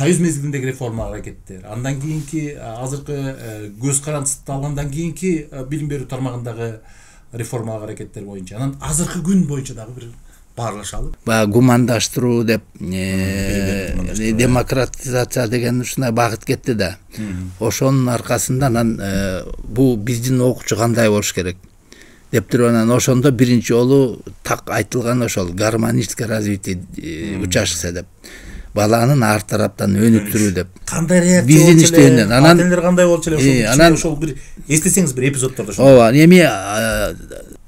союз мезгилиндеги реформа аракеттер, андан кийинки азыркы көз карандысты алгандан кийинки билим берүү тармагындагы реформалык аракеттер боюнча, анан азыркы күн боюнча дагы бир баарлашалы. Баягы гумандаштыруу деп демократизация деген ушундай багыт кетти да. Ошонун аркасында анан бул биздин окуучу кандай болуш керек деп туруп анан ошондо биринчи жолу так айтылган ошол гармоническое развитие учащийся деп. Баланын ар тараптан өнүктүрүү деп. Кандай реакция биздин иштегенден анан ата-энелер кандай болчу эле ошол бир эстесеңиз бир эпизоддордо ошо. Ооба, эми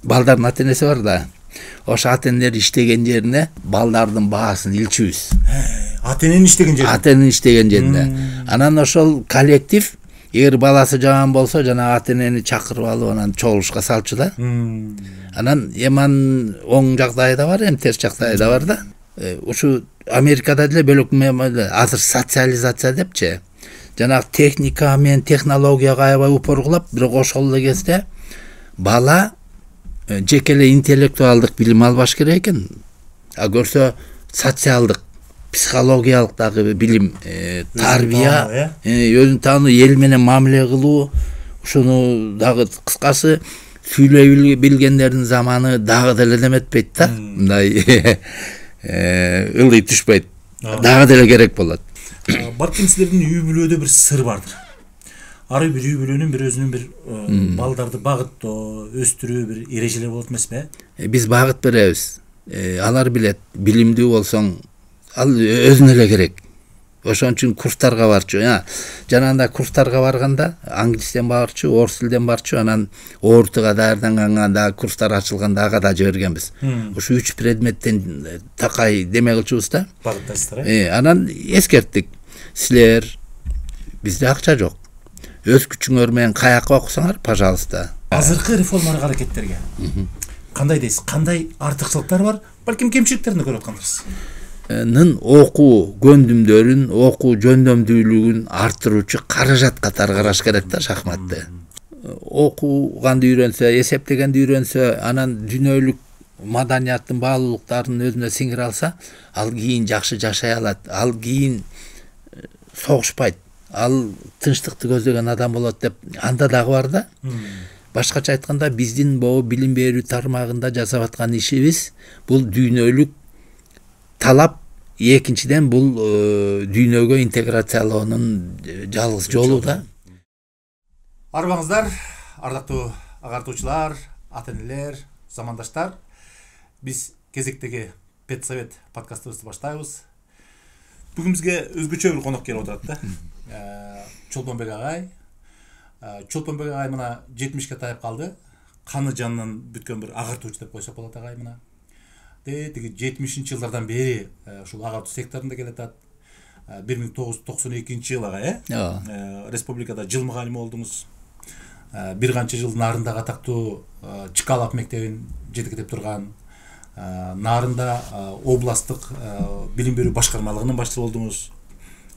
балдардын ата-энеси бар да. Ошо ата-энелер иштеген жерине балдардын баасын илчүбүз. Ата-эненин иштеген жерине. Ата-эненин иштеген жерине. Анан ошол коллектив эгер баласы жаман болсо жана ата-энени чакырып алып анан чогулушка салчу да. Анан эман оң жагдайы да бар, эми терс жагдайы да бар да. Ушу Америкада деле бөлөк азыр социализация депчи. Жанагы техника менен технологияга аябай упоргулап, бирок ошол эле кезде бала жеке эле интеллектуалдык билим албаш керек экен. А көрсө социалдык, психологиялык дагы билим, тарбия, өзүн таануу, эл менен мамиле кылуу, ушуну дагы кыскасы сүйлөй билгендердин заманы дагы деле неметпейт да. Мындай ылый түшпөйт. Дагы деле керек болот. Балким силердин үй бүлөдө бир сыр бардыр. Ар бир үй бүлөнүн бир өзүнүн бир балдарды багыттоо, өстүрүү бир эрежелери болот эмеспи? Биз багыт беребиз. Алар билет, билимдүү болсоң, ал өзүнө эле керек. Ошон үчүн курстарга барчу. Жанагында курстарга барганда англис тилден барчу, орус тилден барчу, анан ОРТга даярданганга курстар ачылганда ага да жибергенбиз. Ушу 3 предметтен такай деме кылчубуз да. Багыттайсыздар, Анан эскерттик. Силер бизде акча жок. Өз күчүңөр менен каяка окусаңар, пожалуйста. Азыркы реформалык аракеттерге кандай дейсиз? Кандай артыкчылыктар бар? Балким кемчиликтерин көрүп аткандырсыз. Окуу көндүмдөрүн, окуу жөндөмдүүлүгүн артыруучу каражат катары караш керек да шахматты. Окуганды үйрөнсө, эсептегенди үйрөнсө, анан дүйнөлүк маданияттын баалуулуктарын өзүнө сиңире алса, ал кийин жакшы жашай алат, ал кийин согушпайт, ал тынчтыкты көздөген адам болот деп анда дагы бар да. Башкача айтканда, биздин бул билим берүү тармагында жасап аткан ишибиз бул дүйнөлүк талап, экинчиден бул дүйнөгө интеграциялоонун жалгыз жолу да. Арбаңыздар, ардактуу агартуучулар, ата-энелер, замандаштар. Биз кезектеги Педсовет подкастыбызды баштайбыз. Бүгүн бизге өзгөчө бир конок келип отурат да. Чолпонбек агай. Чолпонбек агай мына 70ке таяп калды. Каны жанынан бүткөн бир агартуучу деп койсок болот агай мына. Тиги 70-жылдардан бери ушул агартуу секторунда келатат. 1992 агай, республикада жыл мугалими болдуңуз. Бир канча жыл Нарындагы атактуу Чкалов мектебин жетектеп турган, Нарында областтык билим берүү башкармалыгынын башчысы болдуңуз.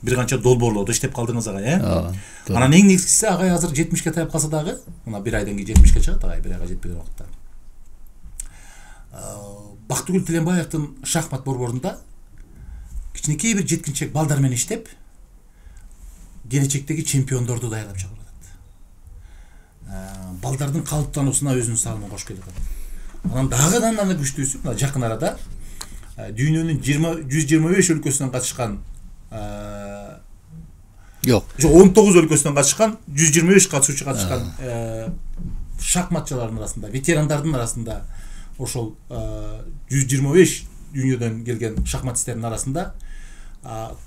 Бир канча долбоорлордо иштеп калдыңыз агай, Анан эң негизгиси агай азыр 70ке таяп калса дагы, мына бир айдан кийин 70ке чыгат агай, бир айга жетпеген убакытта. Бактыгүл Тиленбаевдин шахмат борборунда кичинекей бир жеткинчек балдар менен иштеп, келечектеги чемпиондорду даярдап чыгарып атат. Балдардын калыптануусуна өзүнүн салымын кошуп келатат. Анан дагы күчтүүсү мына жакын арада дүйнөнүн 125 өлкөсүнөн катышкан Жок. 19 өлкөсүнөн катышкан, 125 катышуучу катышкан шахматчылардын арасында, ветерандардын арасында ошол 125 дүйнөдөн келген шахматистердин арасында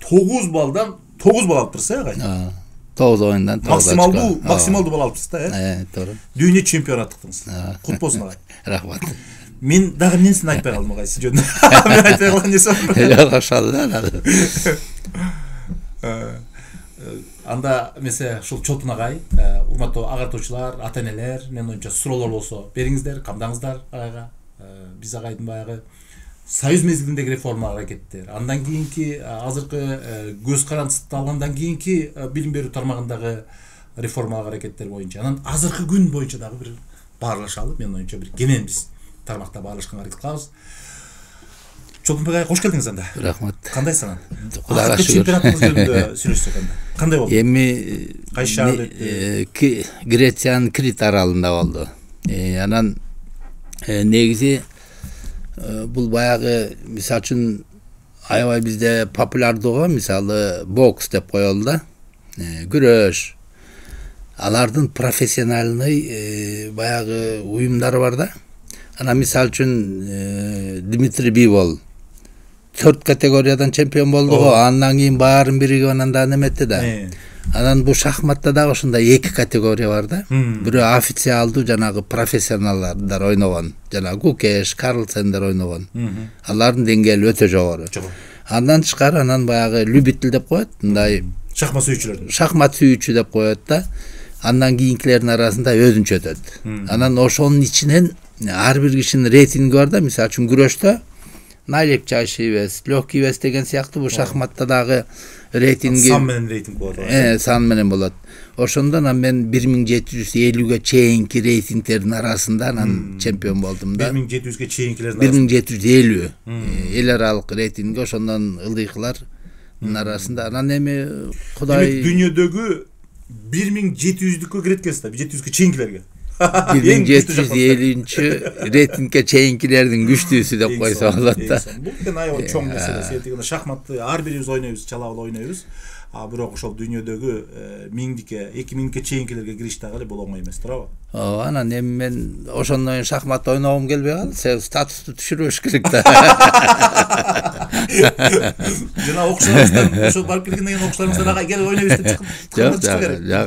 9 балдан 9 бал алыптырсыз, агай? 9 оюндан 9. Максималдуу бал алыпсыз да, туура. Дүйнө чемпиону аттыктыңыз. Кут болсун, агай. Рахмат. Мен дагы эмнесин айтпай калдым, агай, сиз жөнүндө. Мен айтпай калган нерсе бар. Ошол да. Анда месе ушул Чолпон агай, урматтуу агартуучулар, ата-энелер, менин оюмча суроолор болсо бериңиздер, камдаңыздар агайга. Биз агайдын баягы союз мезгилиндеги реформа аракеттер, андан кийинки азыркы көз карандысты алгандан кийинки билим берүү тармагындагы реформалык аракеттер боюнча, анан азыркы күн боюнча дагы бир баарлашалы. Менин оюмча бир кенен биз тармакта баарлашканга аракет кылабыз. Жолдонбек ага кош келдиңиз анда. Рахмат. Кандайсыз анан? Кудайга шүгүр. Чемпионатыңыз жөнүндө сүйлөшсөк анда. Кандай болду? Эми Кайсы шаарда өттү? Грециянын Крит аралында болду. Анан негизи бул баягы мисалы үчүн аябай бизде популярдуу мисалы бокс деп коелу да. Күрөш. Алардын профессиональный баягы уюмдары бар да. Анан мисалы үчүн Дмитрий Бивол 4 категориядан чемпион болду го. Андан кийин баарын биригип анан да неметти да. Анан бул шахматта дагы ошондой 2 категория бар да. Бирөө официалдуу жанагы профессионалдар ойногон, жанагы Гукеш, Карлсендер ойногон. Алардын деңгээли өтө жогору. Андан тышкары анан баягы любитель деп коет, мындай шахмат сүйүүчүлөр. Шахмат сүйүүчү деп коет да. Андан кийинкилердин арасында өзүнчө өтөт. Анан ошонун ичинен ар бир кишинин рейтинги бар да. Мисалы үчүн күрөштө наилепчайший вес, легкий вес деген сыяктуу бул шахматта дагы рейтинги сан менен рейтинг болот. Сан менен болот. Ошондон мен 1750ге чейинки рейтингтердин арасында анан чемпион болдум да. 1700ге чейинкилердин арасында 1750 эл аралык рейтингге ошондон ылдыйкылардын арасында. Анан эми Кудай дүйнөдөгү 1700дүккө кирет экенсиз да, 1700ге чейинкилерге. 1750 рейтингге чейинкилердин күчтүүсү деп койсо болот да. Бул экен аябай чоң маселе. Себеби шахматты ар бирибиз ойнойбуз, чалабыл ойнойбуз. Бирок ошол дүйнөдөгү 1000дикке, 2000дикке чейинкилерге кириш дагы бул оңой эмес, туурабы? Анан эми мен ошондон шахмат ойногум келбей калды. Статусту түшүрүш керек да. Жана окушларыңыздан, ошо барып келгенден кийин окушларыңыздан ага келип ойнойбуз деп чыккан. Жок.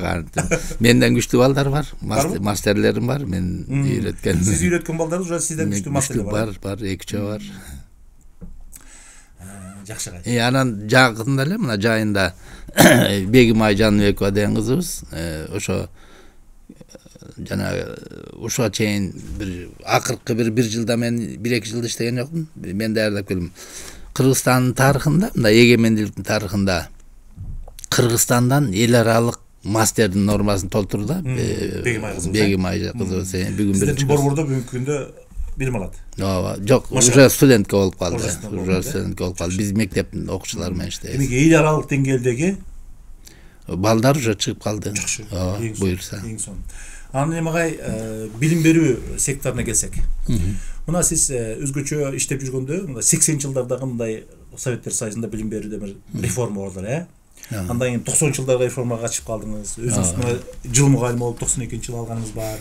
Менден күчтүү балдар бар, мастерлерим бар, мен үйрөткөн. Сиз үйрөткөн балдарыңыз же сизден күчтүү мастерлер бар? Бар, 2 бар. Жакшы кайт. Анан жакында эле мына жайында Бегимай Жаныбекова деген кызыбыз, ошо жана ушуга чейин бир акыркы бир жылда мен 1-2 жылда иштеген жокмун. Мен даярдап келдим. Кыргызстандын тарыхында, мына эгемендиктин тарыхында Кыргызстандан эл аралык мастердин нормасын толтурду. Бегимай кызыбыз бүгүн биринчи борбордо бүгүнкү күндө билим алат. Жок, уже студентке болуп калды. Биз мектептин окуучулары менен иштейбиз. Эми эл аралык деңгээлдеги балдар уже чыгып калды. Буюрса. Анан эми агай билим берүү секторуна келсек. Мына сиз өзгөчө иштеп жүргөндө, мына 80-жылдардагы мындай Советтер Союзунда билим берүүдө бир реформа болду, Андан кийин 90-жылдарга реформага катышып калдыңыз. Өзүңүз мына жыл мугалим болуп 92-жылы алганыңыз бар.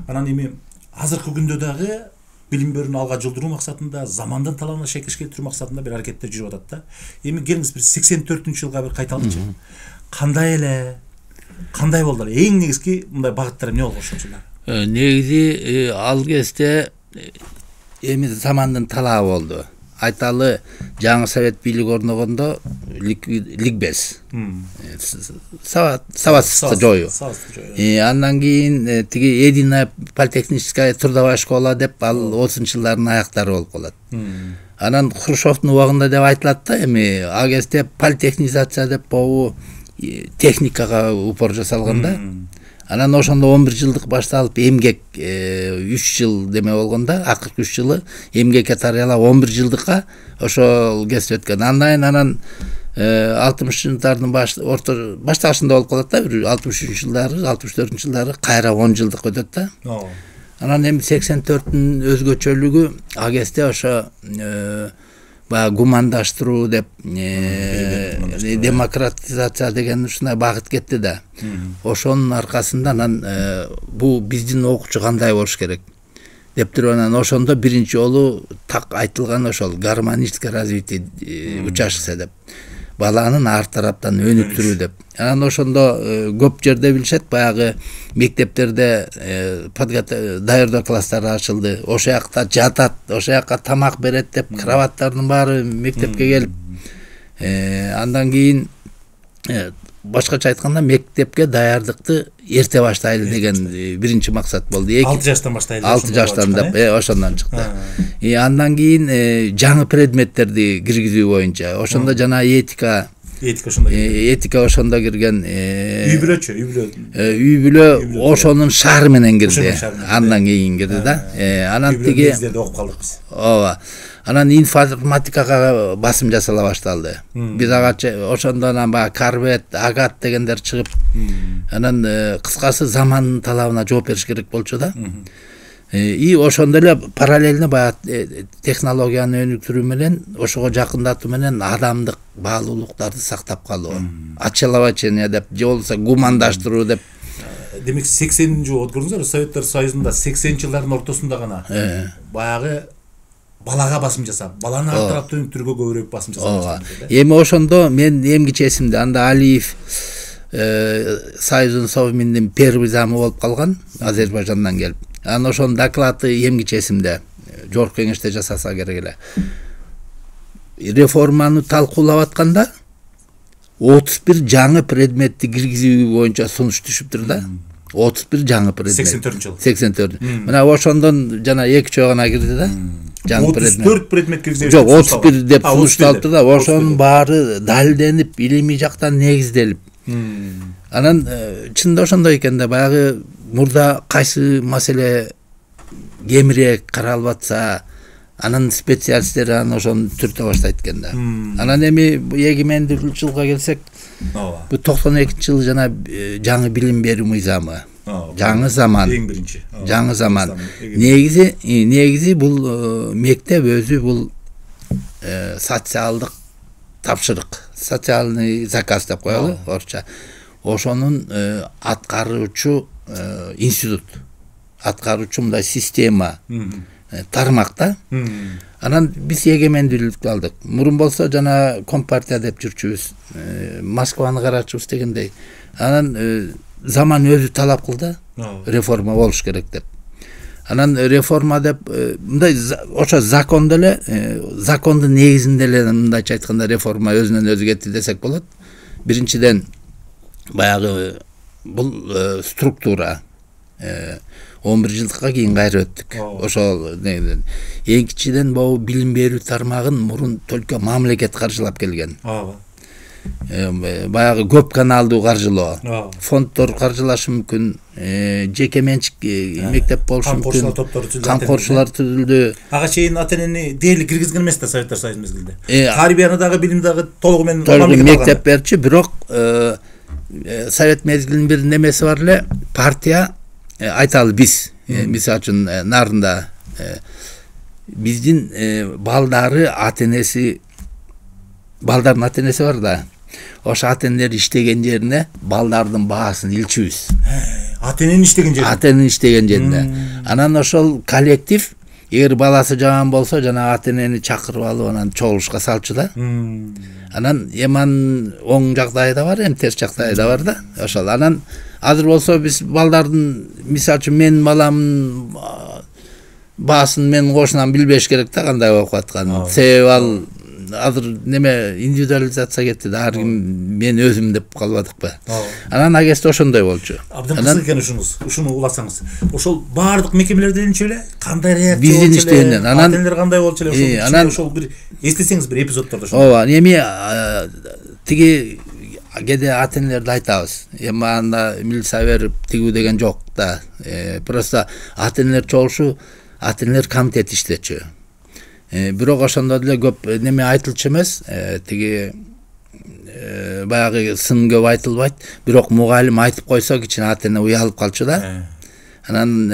Анан эми азыркы күндө дагы билим берүүнү алга жылдыруу максатында, замандын талабына шейкеш келтирүү максатында бир аракеттер жүрүп атат да. Эми келиңиз бир 84-жылга бир кайталычы. Кандай болду? Эң негизги мындай багыттар эмне болгон ошол жылдар? Негизи ал кезде эми замандын талабы болду. Айталы жаңы совет бийлиги орногондо ликбез. Сабатсыздыкты жоюу. Андан кийин тиги единая политехническая трудовая школа деп ал 30-жылдардын аяктары болуп калат. Анан Хрущевдун убагында деп айтылат да, эми ал кезде политехнизация деп бобу техникага упор жасалган да. Анан ошондо 11 жылдык башталып эмгек 3 жыл деме болгондо, акыркы 3 жылы эмгекке тарыялап 11 жылдыкка ошол кезде өткөн. Анан 60-жылдардын башташында болуп калат да, 63-жылдары, 64-жылдары кайра 10 жылдык өтөт да. Анан эми 84-түн өзгөчөлүгү ал кезде ошо гумандаштыруу деп демократизация деген ушундай багыт кетти да. Ошонун аркасында анан бул биздин окуучу кандай болуш керек деп туруп анан ошондо биринчи жолу так айтылган ошол гармоническое развитие учащихся деп. Баланын ар тараптан өнүктүрүү деп. Анан ошондо көп жерде билишет, баягы мектептерде даярдоо класстары ачылды. Ошол жакта жатат, ошол жакка тамак берет деп кроваттардын баары мектепке келип. Андан кийин башкача айтканда мектепке даярдыкты эрте баштайлы деген биринчи максат болду. 6 жаштан баштайлы. 6 жаштан деп ошондон чыкты. Андан кийин жаңы предметтерди киргизүү боюнча, ошондо жана этика, Этика ошондо кирген. Этика ошондо кирген. Үй бүлөчү, Үй бүлө ошонун шаары менен кирди. Ошонун Андан кийин кирди да. Анан тиги негиздерди окуп калдык биз. ооба. Анан информатикага басым жасала башталды. Биз ошондон баягы карбет, агат дегендер чыгып, анан кыскасы замандын талабына жооп бериш керек болчу да. И ошондо эле параллельно баягы технологияны өнүктүрүү менен, ошого жакындатуу менен адамдык баалуулуктарды сактап калуу. Очеловечение деп, же болбосо гумандаштыруу деп. Демек 80-нчи жыл көрдүңүздөр, Советтер Союзунда 80-жылдардын ортосунда гана баягы балага басым жасап, баланы ар тараптуу өнүктүрүүгө көбүрөөк басым жасап. Эми ошондо мен эмгиче эсимде, анда Алиев Союздун Совминдин первый замы болуп калган, Азербайжандан келип. Анан ошонун доклады эмгиче эсимде. Жогорку кеңеште жасаса керек эле. Реформаны талкуулап атканда 31 жаңы предметти киргизүү боюнча сунуш түшүптүр да. 31 жаңы предмет. 84-жыл. 84. Мына ошондон жана 2 чоy гана кирди да. 34 предмет киргизүү. Жок, 31 деп сунушталды да. Ошонун баары далилденип, илимий жактан негизделип. Анан чында ошондой экен да, баягы мурда кайсы маселе кемирээк каралып атса, анан специалисттер аны ошону түртө баштайт экен да. Анан эми эгемендүүлүк жылга келсек, бу 92-жыл жана жаңы билим берүү мыйзамы. Жаңы заман. Эң биринчи. Жаңы заман. Негизи бул мектеп өзү бул социалдык тапшырык, социальный заказ деп коелу орусча. Ошонун аткаруучу институт, аткаруучу мындай система, тармак да. Анан биз эгемендүүлүктү алдык. Мурун болсо жана компартия деп жүрчүбүз, Москваны карачубуз дегендей. Анан заман өзү талап кылды, реформа болуш керек деп. Анан реформа деп мындай ошо закондо эле, закондун негизинде эле мындайча айтканда реформа өзүнөн өзү кетти десек болот. Биринчиден баягы бул структура 11 жылдыкка кийин кайра өттүк. Ошол экинчиден бул билим берүү тармагын мурун только мамлекет каржылап келген. Баягы көп каналдуу каржылоо, фонддор каржылашы мүмкүн, жеке менчик мектеп болушу мүмкүн, камкорчулар түзүлдү. Ага чейин ата-энени дээрлик киргизген эмес да Советтер Союзу мезгилинде. Тарбияны дагы, билим дагы толугу менен мектеп берчү, бирок Совет мезгилинин бир немеси бар эле, партия айталы биз, мисалы үчүн нарында биздин балдары ата-энеси, балдардын ата-энеси бар да. Ошо ата-энелер иштеген жерине балдардын баасын илчүбүз. Ата-эненин иштеген жерине. Ата-эненин иштеген жерине. Анан ошол коллектив эгер баласы жаман болсо жана ата-энени чакырып алып анан чогулушка салчу да. Анан эман оң жагдайы да бар, терс жагдайы да бар да. Ошол анан азыр болсо биз балдардын, мисалы үчүн менин баламдын баасын менин кошунам билбеш керек да, кандай окуп атканын. Себеби ал азыр неме индивидуализация кетти да, ар ким мен өзүм деп калбадыкпы. Анан агесте ошондой болчу. Абдан кызык экен ушуну уласаңыз. Ошол баардык мекемелерде эле кандай реакция биздин иштегенден, анан ата-энелер кандай болчу эле, ошол бир эстесеңиз бир эпизоддордо ошо. Ооба, эми тиги кээде ата-энелерди айтабыз. Эми анда милиция берип тигүү деген жок да. Просто ата-энелер чогулушу, ата-энелер комитет иштечү. Бирок ошондо деле көп неме айтылчу эмес, тиги баягы сын көп айтылбайт, бирок мугалим айтып койсо кичине ата-эне уялып калчу да. Анан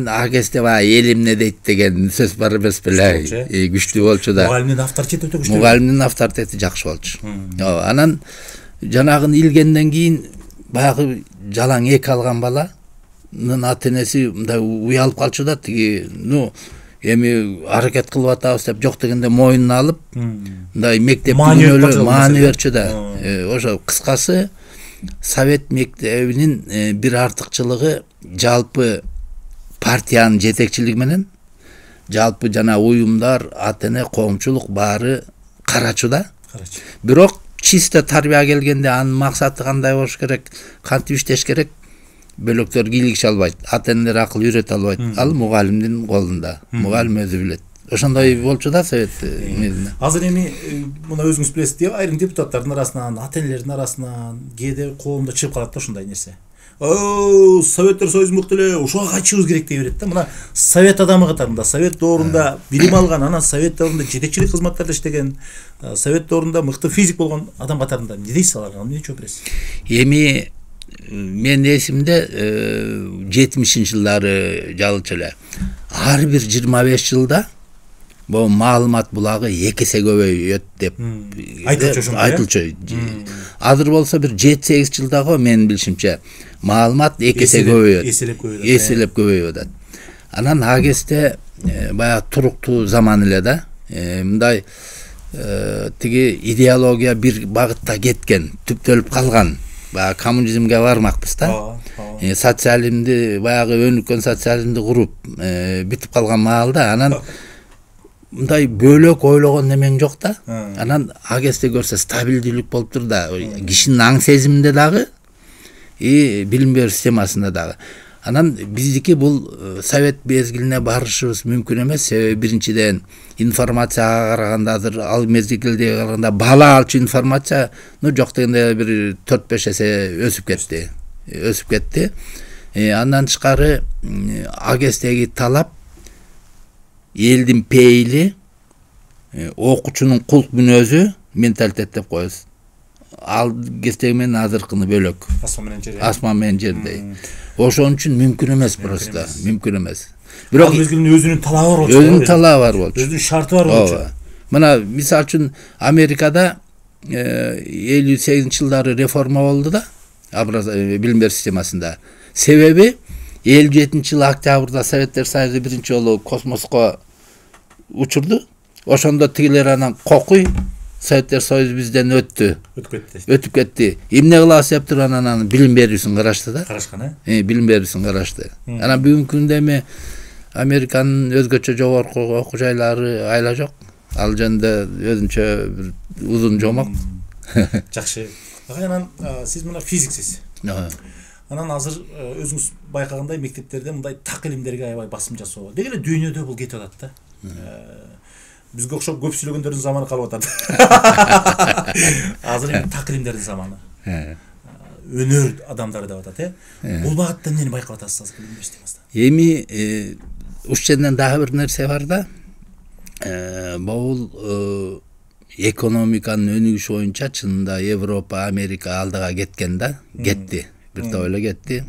агесте баягы эл эмне дейт деген сөз бар эмес беле, күчтүү болчу да. Мугалимдин авторитети өтө күчтүү. Мугалимдин авторитети жакшы болчу. Анан жанагын илгенден кийин баягы жалаң эки алган баланын ата-энеси мындай уялып калчу да, тиги эми аракет кылып атабыз деп жок дегенде мойнуна алып, мындай мектеп түгүнөлү маани берчү да. Ошо кыскасы Совет мектебинин бир артыкчылыгы жалпы партиянын жетекчилиги менен, жалпы жана уюмдар, ата-эне, коомчулук баары карачу да. Бирок чисто тарбия келгенде анын максаты кандай болуш керек, кантип иштеш керек, бөлөктөр кийлигише албайт, ата-энелер акыл үйрөтө албайт. Ал мугалимдин колунда. Мугалим өзү билет. ошондой болчу да совет мезинде. Азыр эми мына өзүңүз билесиз деп айрым депутаттардын арасынан, ата энелердин арасынан кээде коомдо чыгып калат да ушундай нерсе. Советтер Союзу мыкты эле, ушуга кайтышыбыз керек дей берет да. Мына совет адамы катарында, совет доорунда билим алган, анан совет доорунда жетекчилик кызматтарда иштеген, совет доорунда мыкты физик болгон адам катарында эмне дейсиз аларга? Эмне жооп бересиз? Эми мен эсимде 70-жылдары жалычу эле. Ар бир 25 жылда бул маалымат булагы 2 эсе көбөйөт деп айтылчу. Азыр болсо бир 7-8 жылдагы менин билишимче маалымат 2 эсе көбөйөт. Эселеп көбөйүп атат. Анан агесте баягы туруктуу заман эле да. Мындай тиги идеология бир багытта кеткен, түптөлүп калган. Баягы коммунизмге бармакпыз да. Социализмди баягы өнүккөн социализмди куруп бүтүп калган маалда анан мындай бөлөк ойлогон немең жок да. Анан агесте көрсө стабилдүүлүк болуп тур да. Кишинин аң сезиминде дагы билим берүү системасында дагы. Анан биздики бул совет мезгилине барышыбыз мүмкүн эмес. Себеби биринчиден информацияга караганда азыр ал мезгилде караганда бала алчу информация жок дегенде бир 4-5 эсе өсүп кетти. Андан тышкары агестеги талап элдин пейили, окуучунун кулк мүнөзү менталитет деп коебуз. Ал кездеги менен азыркыны бөлөк. Асман менен жердей. Ошон үчүн мүмкүн эмес просто, мүмкүн эмес. Бирок мезгилдин өзүнүн талабы бар болчу. Өзүнүн талабы бар болчу. Өзүнүн шарты бар болчу. Мына мисал үчүн Америкада 58-жылдары реформа болду да, билим берүү системасында. Себеби 57-жылы октябрда Советтер Союзу биринчи жолу космоско учурду. Ошондо тигилер анан кокуй Советтер Союзу бизден өтүп кетти. Эмне кылабыз деп туруп анан билим берүүсүн карашты да. Карашкан, билим берүүсүн карашты. Анан бүгүнкү күндө эми Американын өзгөчө жогорку окуу жайлары айла жок. Ал жөнүндө өзүнчө бир узун жомок. Жакшы. Анан сиз мына физиксиз. Анан азыр өзүңүз байкагандай мектептерде мындай так илимдерге аябай басым жасоо. Деги эле дүйнөдө бул кетип атат да. Бизге окшоп көп сүйлөгөндөрдүн заманы калып атат. Азыр эми так илимдердин заманы. Өнөр адамдары деп атат, Бул багытта эмнени байкап атасыз азыр билим берүү системасында? Эми ушченен дагы бир нерсе бар да. Бул экономиканын өнүгүшү боюнча чынында Европа, Америка алдыга кеткен да, кетти. Бир топ эле кетти.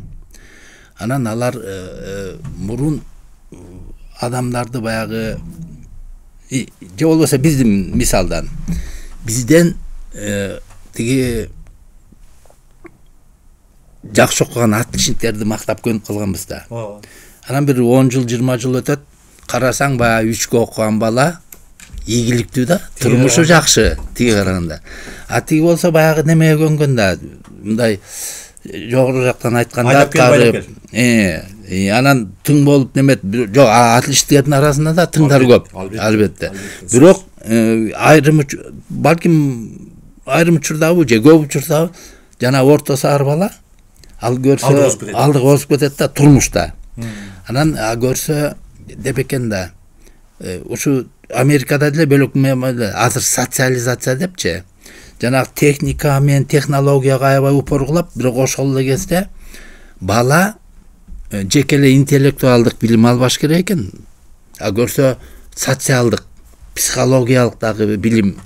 Анан алар мурун адамдарды баягы же болбосо биздин мисалдан бизден тиги жакшы окуган отличниктерди мактап көнүп калганбыз да. Анан бир 10 жыл, 20 жыл өтөт, карасаң баягы 3 окуган бала ийгиликтүү да, турмушу жакшы тиги караганда. А тиги болсо баягы немеге көнгөн да, мындай жогору жактан айтканда карып, анан тың болуп немет, жок, отличниктердин арасында да тыңдар көп, албетте. Бирок балким айрым учурдагы же көп учурда жана ортосу ар бала ал көрсө алдыга озуп кетет да турмушта. Анан көрсө деп экен да, ушу Америкада деле бөлөк азыр социализация депчи. Жанагы техника менен технологияга аябай упор кылып, бирок ошол эле кезде бала жеке эле интеллектуалдык билим албаш керек экен. А көрсө социалдык, психологиялык дагы билим,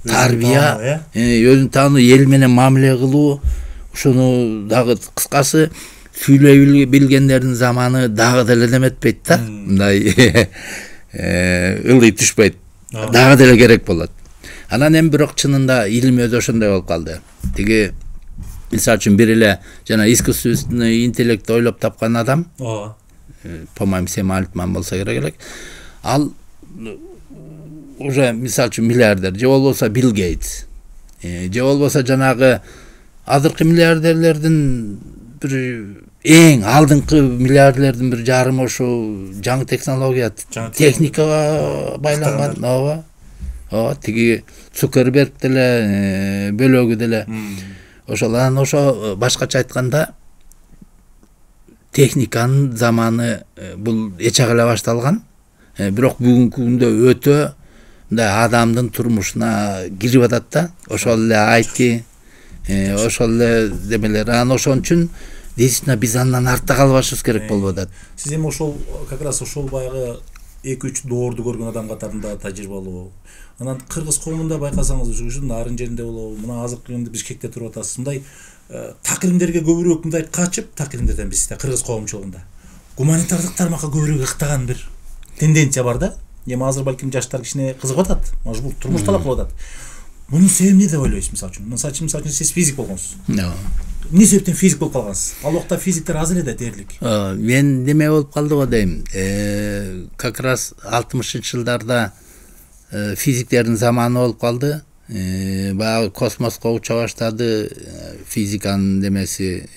тарбия, өзүн таануу, эл менен мамиле кылуу, ушуну дагы кыскасы сүйлөй билгендердин заманы дагы деле неметпейт да. Мындай ылый түшпөйт. Дагы деле керек болот. Анан эми бирок чынында илим өзү ошондой болуп калды. Тиги мисалы үчүн бир эле жана искусственный интеллект ойлоп тапкан адам, по-моему, Сэм Альтман болсо керек элек. Ал уже мисалы үчүн миллиардер, же болбосо Билл Гейтс, же болбосо жанагы азыркы миллиардерлердин бир эң алдыңкы миллиардерлердин бир жарымы ошо жаңы технология, техникага байланган. Тиги Цукерберг деле, бөлөгү деле. Ошолан башкача айтканда техниканын заманы бул эч ак эле башталган. Бирок бүгүнкү күндө өтө мындай адамдын турмушуна кирип атат да. Ошол эле IT, ошол эле демелер. Анан ошон үчүн действительно биз андан артта калбашыбыз керек болуп атат. Сиз эми ошол как раз ошол баягы 2-3 доорду көргөн адам катарында тажрыйбалуу. Анан кыргыз коомунда байкасаңыз ушу нарын жеринде болобу, мына азыркы күндө Бишкекте туруп атасыз. Мындай такилимдерге көбүрөөк мындай качып, такилимдерден бизде кыргыз коомчулугунда гуманитардык тармакка көбүрөөк ыктаган бир тенденция бар да. Эми азыр балким жаштар кичине кызыгып атат, мажбур турмуш талап кылып атат. Мунун себеби эмне деп ойлойсуз мисалы үчүн? Мисалы үчүн сиз физик болгонсуз. Эмне себептен физик болуп калгансыз? Ал убакта физиктер аз эле да дээрлик. Мен неме болуп калды го дейм. Как раз 60-жылдарда физиктердин заманы болуп калды. Баягы космоско уча баштады физиканын демеси.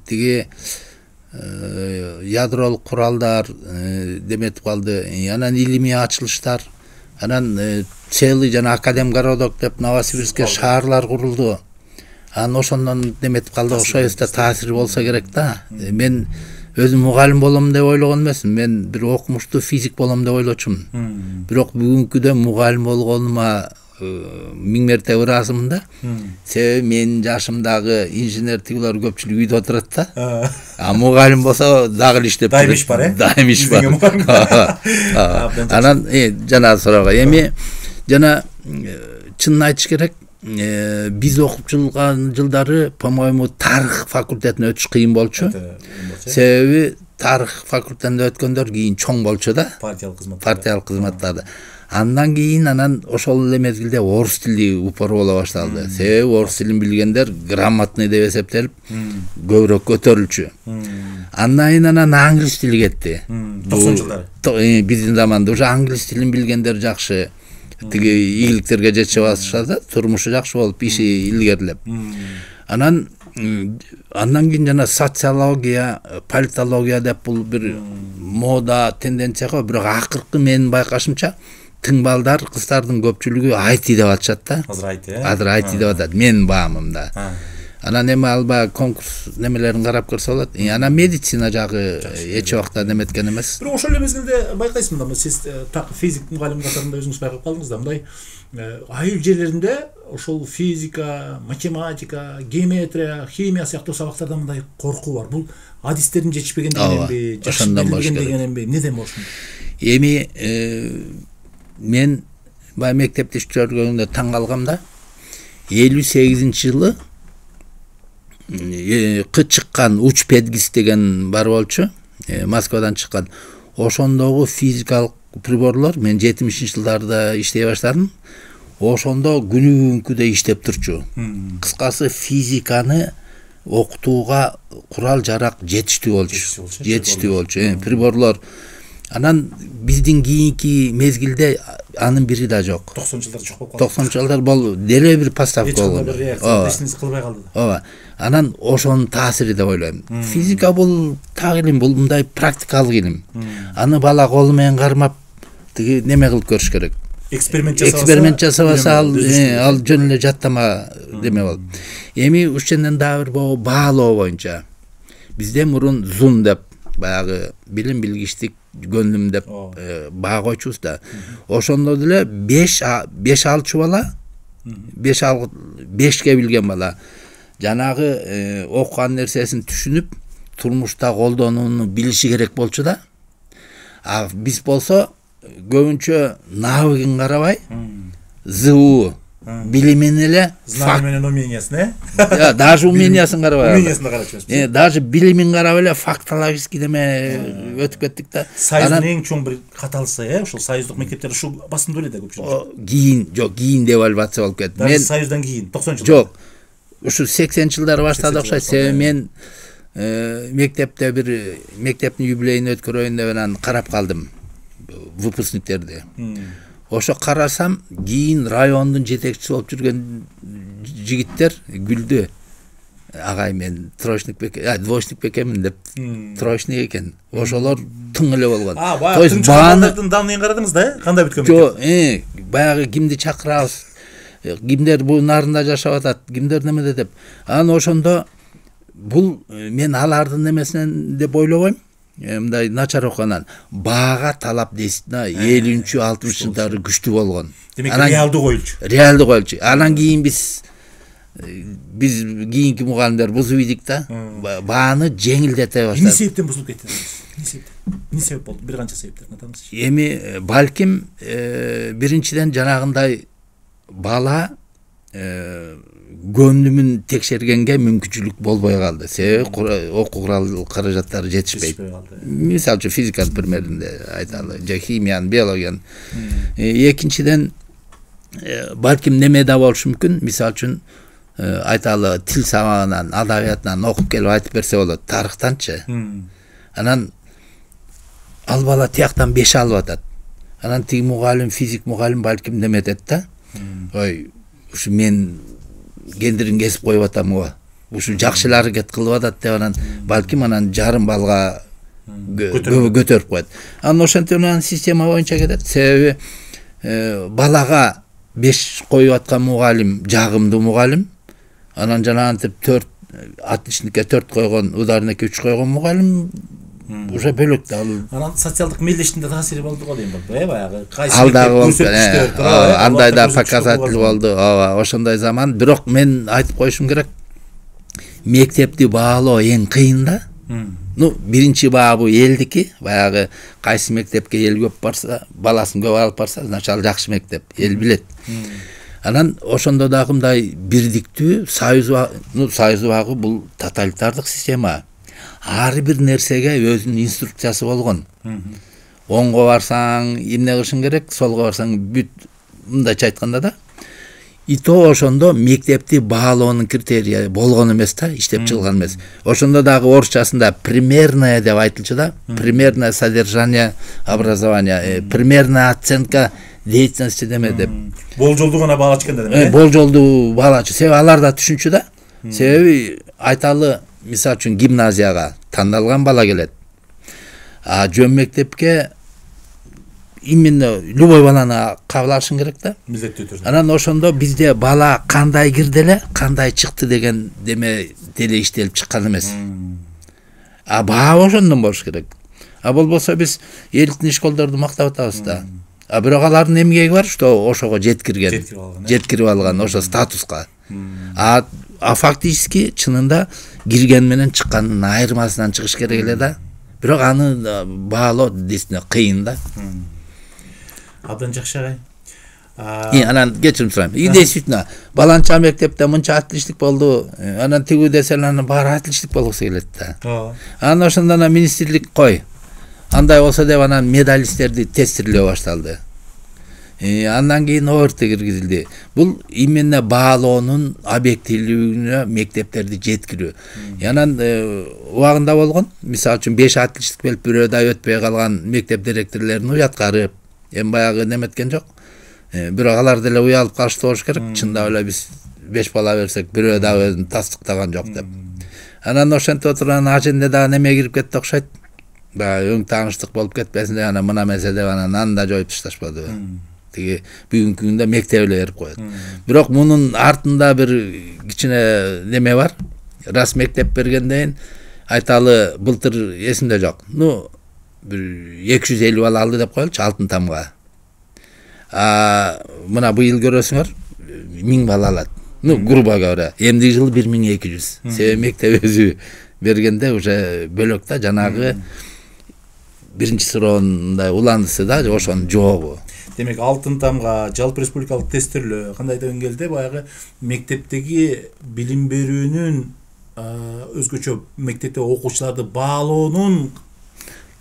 Тиги ядролук куралдар деметип калды. Анан илимий ачылыштар. Анан целый жана Академгородок деп Новосибирскке шаарлар курулду. Анан ошондон деметип калды, ошоюзда таасири болсо керек да. Мен өзүм мугалим болом деп ойлогон эмесмин. Мен бир окумуштуу физик болом деп ойлочумун. Бирок бүгүнкүдө мугалим болгонума 1000 мерте ыраазымын да. Себеби менин жашымдагы инженер тигилер көпчүлүгү үйдө отурат да. Мугалим болсо дагы эле иштеп дайым иш бар, дайым иш бар. Анан жана суроо эми жана чынын айтыш керек, биз окуп жүргөн жылдары, по-моему, тарых факультетине өтүш кыйын болчу. Себеби тарых факультетине өткөндөр кийин чоң болчу да. Партиялык кызматтарды. Андан кийин ошол эле мезгилде орус тили упор боло башталды. Себеби орус тилин билгендер грамотный деп эсептелип көбүрөөк көтөрүлчү. Андан кийин англис тили кетти. 90-жылдары. Биздин заманда уже англис тилин билгендер жакшы. Тиги ийгиликтерге жете башлады да, турмушу жакшы болуп, иши илгерилеп. Андан кийин жана социология, политология деп бул бир мода тенденция го, бирок акыркы менин байкашымча тың балдар, кыздардын көпчүлүгү IT деп атышат да. Азыр IT деп атат, менин баамымда. Анан эми алба конкурс немелерин карап көрсө болот. Анан медицина жагы эч убакта неметкен эмес. Бирок ошол эле мезгилде байкайсыз да, сиз так физик мугалим катарында өзүңүз байкап калдыңыз да, мындай айыл жерлеринде ошол физика, математика, геометрия, химия сыяктуу сабактарда мындай коркуу бар. Бул адистердин жетишпегендигиненби, жакшы билбегендигиненби, эмнеден болушу мүмкүн? Эми мен баягы мектепте иштеп жүргөндө таң калгам да. 58-жылы чыккан уч педгиз деген бар болчу, Москвадан чыккан. Ошондогу физикалык приборлор мен 70-жылдарда иштей баштадым. Ошондо күнү-күнкүдө иштеп турчу. Кыскасы физиканы окутууга курал жарак жетиштүү болчу. Приборлор. Анан биздин кийинки мезгилде анын бири да жок. 90-жылдар жок болуп калды. 90-жылдар болду. Деле бир поставка болгон. Эчтене кылбай калды да. Ооба. Анан ошонун таасири деп ойлойм. Физика бул так илим, бул мындай практикалык илим. Аны бала колу менен кармап тиги неме кылып көрүш керек. Эксперимент жасабаса ал жөн эле жаттама деме болот. Эми ушунден дагы бир баалоо боюнча бизде мурун зун деп баягы билим билгичтик гөндүм деп баа койчубуз да. Ошондо деле 5-6 бала, 5ке билген бала жанагы окуган нерсесин түшүнүп, турмушта колдонууну билиши керек болчу да. Биз болсо көбүнчө навыгын карабай, ЗУ билимин эле, знание менен умениясын, даже умениясын карабай. Умениясын да карачубуз. Даже билимин карап эле фактологический деме өтүп кеттик да. Союздун эң чоң бир каталысы, ошол союздук мектептер ушул басымдуу эле да көпчүлүк. Кийин девальвация болуп кетти. Мен союздан кийин 90-жылдар. Жок. Ушу 80-жылдары баштады окшойт. Себеби мен мектепте бир мектептин юбилейин өткөрөйүн деп анан карап калдым выпускниктерди. Ошо карасам, кийин райондун жетекчиси болуп жүргөн жигиттер күлдү. Агай, мен двоечник бекемин деп, троечник экен. Ошолор тың эле болгон. То есть баанын данныйын карадыңыз да, кандай бүткөн мектеп? Жок, баягы кимди чакырабыз, кимдер бул нарында жашап атат, кимдер немеде деп. Анан ошондо бул мен алардын немесинен деп ойлобойм. мындай начар окуганан баага талап дейсине 50-60-жылдары күчтүү болгон. Демек реалдуу коюлчу. Реалдуу коюлчу. Анан кийин биз кийинки мугалимдер бузуп ийдик да. Бааны жеңилдете баштадык. Эмне себептен бузулуп кетти? Эмне себеп болду? Бир канча себептерин атаңызчы. Эми балким биринчиден жанагындай бала көндүмүн текшергенге мүмкүнчүлүк болбой калды. Себеби окуу каражаттары жетишпейт. Мисалы үчүн физиканын примеринде айталы, же химиянын, биологиянын. Экинчиден балким неме да болушу мүмкүн. Мисалы үчүн айталы тил сабагынан, адабиятынан окуп келип айтып берсе болот, тарыхтанчы. Анан ал бала тияктан 5 алып атат. Анан тиги мугалим, физик мугалим балким неметет да. Ой, ушу мен гендерин кесип коюп атам го. Ушу жакшы эле аракет кылып атат деп анан балким анан жарым балга көтөрүп коет. Анан ошентип анан система боюнча кетет. Себеби балага 5 коюп аткан мугалим жагымдуу мугалим. Анан жанагынтип 4 отличникке 4 койгон, ударникке 3 койгон мугалим уже бөлөк да. Анан социалдык мелдештинде таасири болду го дейм болду. Баягы кайсы андай да показатель болду. Ооба, ошондой заман. Бирок мен айтып коюшум керек. Мектепти баалоо эң кыйын да. Биринчи баабы элдики, баягы кайсы мектепке эл көп барса, баласын көп алып барса, значит ал жакшы мектеп, эл билет. Анан ошондо дагы мындай бирдиктүү союз багы бул тоталитардык система. Ар бир нерсеге өзүнүн инструкциясы болгон. Оңго барсаң эмне кылышың керек, солго барсаң бүт, мындайча айтканда да. И то ошондо мектепти баалоонун критерии болгон эмес да, иштеп чыгылган эмес. Ошондо дагы орусчасында примерное деп айтылчу да, примерное содержание образования, примерная оценка деятельности деме деп. Болжолдуу гана баалачу экен да. Болжолдуу баалачу. Себеби алар да түшүнчү да. Себеби айталы, мисалы үчүн гимназияга тандалган бала келет. Жөн мектепке именно любой баланы кабыл алышың керек да. Милдеттүү түрдө. Анан ошондо бизде бала кандай кирди эле, кандай чыкты деген деме деле иштелип чыккан эмес. Баа ошондон болуш керек. Болбосо биз элиттин школдорду мактап атабыз да. Бирок алардын эмгеги бар, что ошого жеткирип алган, ошо статуска. Фактически чынында кирген менен чыккандын айырмасынан чыгыш керек эле да. Бирок аны баалоо дейсине кыйын да. Абдан жакшы агай. Анан кечирим сурайм. Действительно, баланча мектепте мынча отличник болду. Анан тигүү десең анан баары отличник болгусу келет да. Анан ошондо министрлик кой. Андай болсо деп анан медалисттерди тестирлөө башталды. Андан кийин ОРТ киргизилди. Бул именно баалоонун объективдүүлүгүнө мектептерди жеткирүү. Анан убагында болгон, мисалы үчүн 5 отличник белип бирөө да өтпөй калган мектеп директорлорун уяткарып, баягы неметкен жок. Бирок алар деле уялып калышты болуш керек. Чындап эле биз 5 бала берсек, бирөө да өзүн тастыктаган жок деп. Анан ошентип отурган аженде дагы неме кирип кетти окшойт. Өң тааныштык болуп кетпесин деп анан мына месе деп анан да жоюп ташташпады. Тиги бүгүнкү күндө мектеп эле берип коет. Бирок мунун артында бир кичине неме бар. Рас мектеп бергенден айталы былтыр эсимде жок. Бир 250 бала алды деп коелучу алтын тамга. Мына быйыл көрөсүңөр 1000 бала алат. Грубо говоря, эмдиги жылы 1200. Себеби мектеп өзү бергенде уже бөлөк да, жанагы биринчи суроондой уландысы да, ошонун жообу. Демек алтын тамга, жалпы республикалык тестирлөө кандайдыр деңгээлде баягы мектептеги билим берүүнүн өзгөчө мектепте окуучуларды баалоонун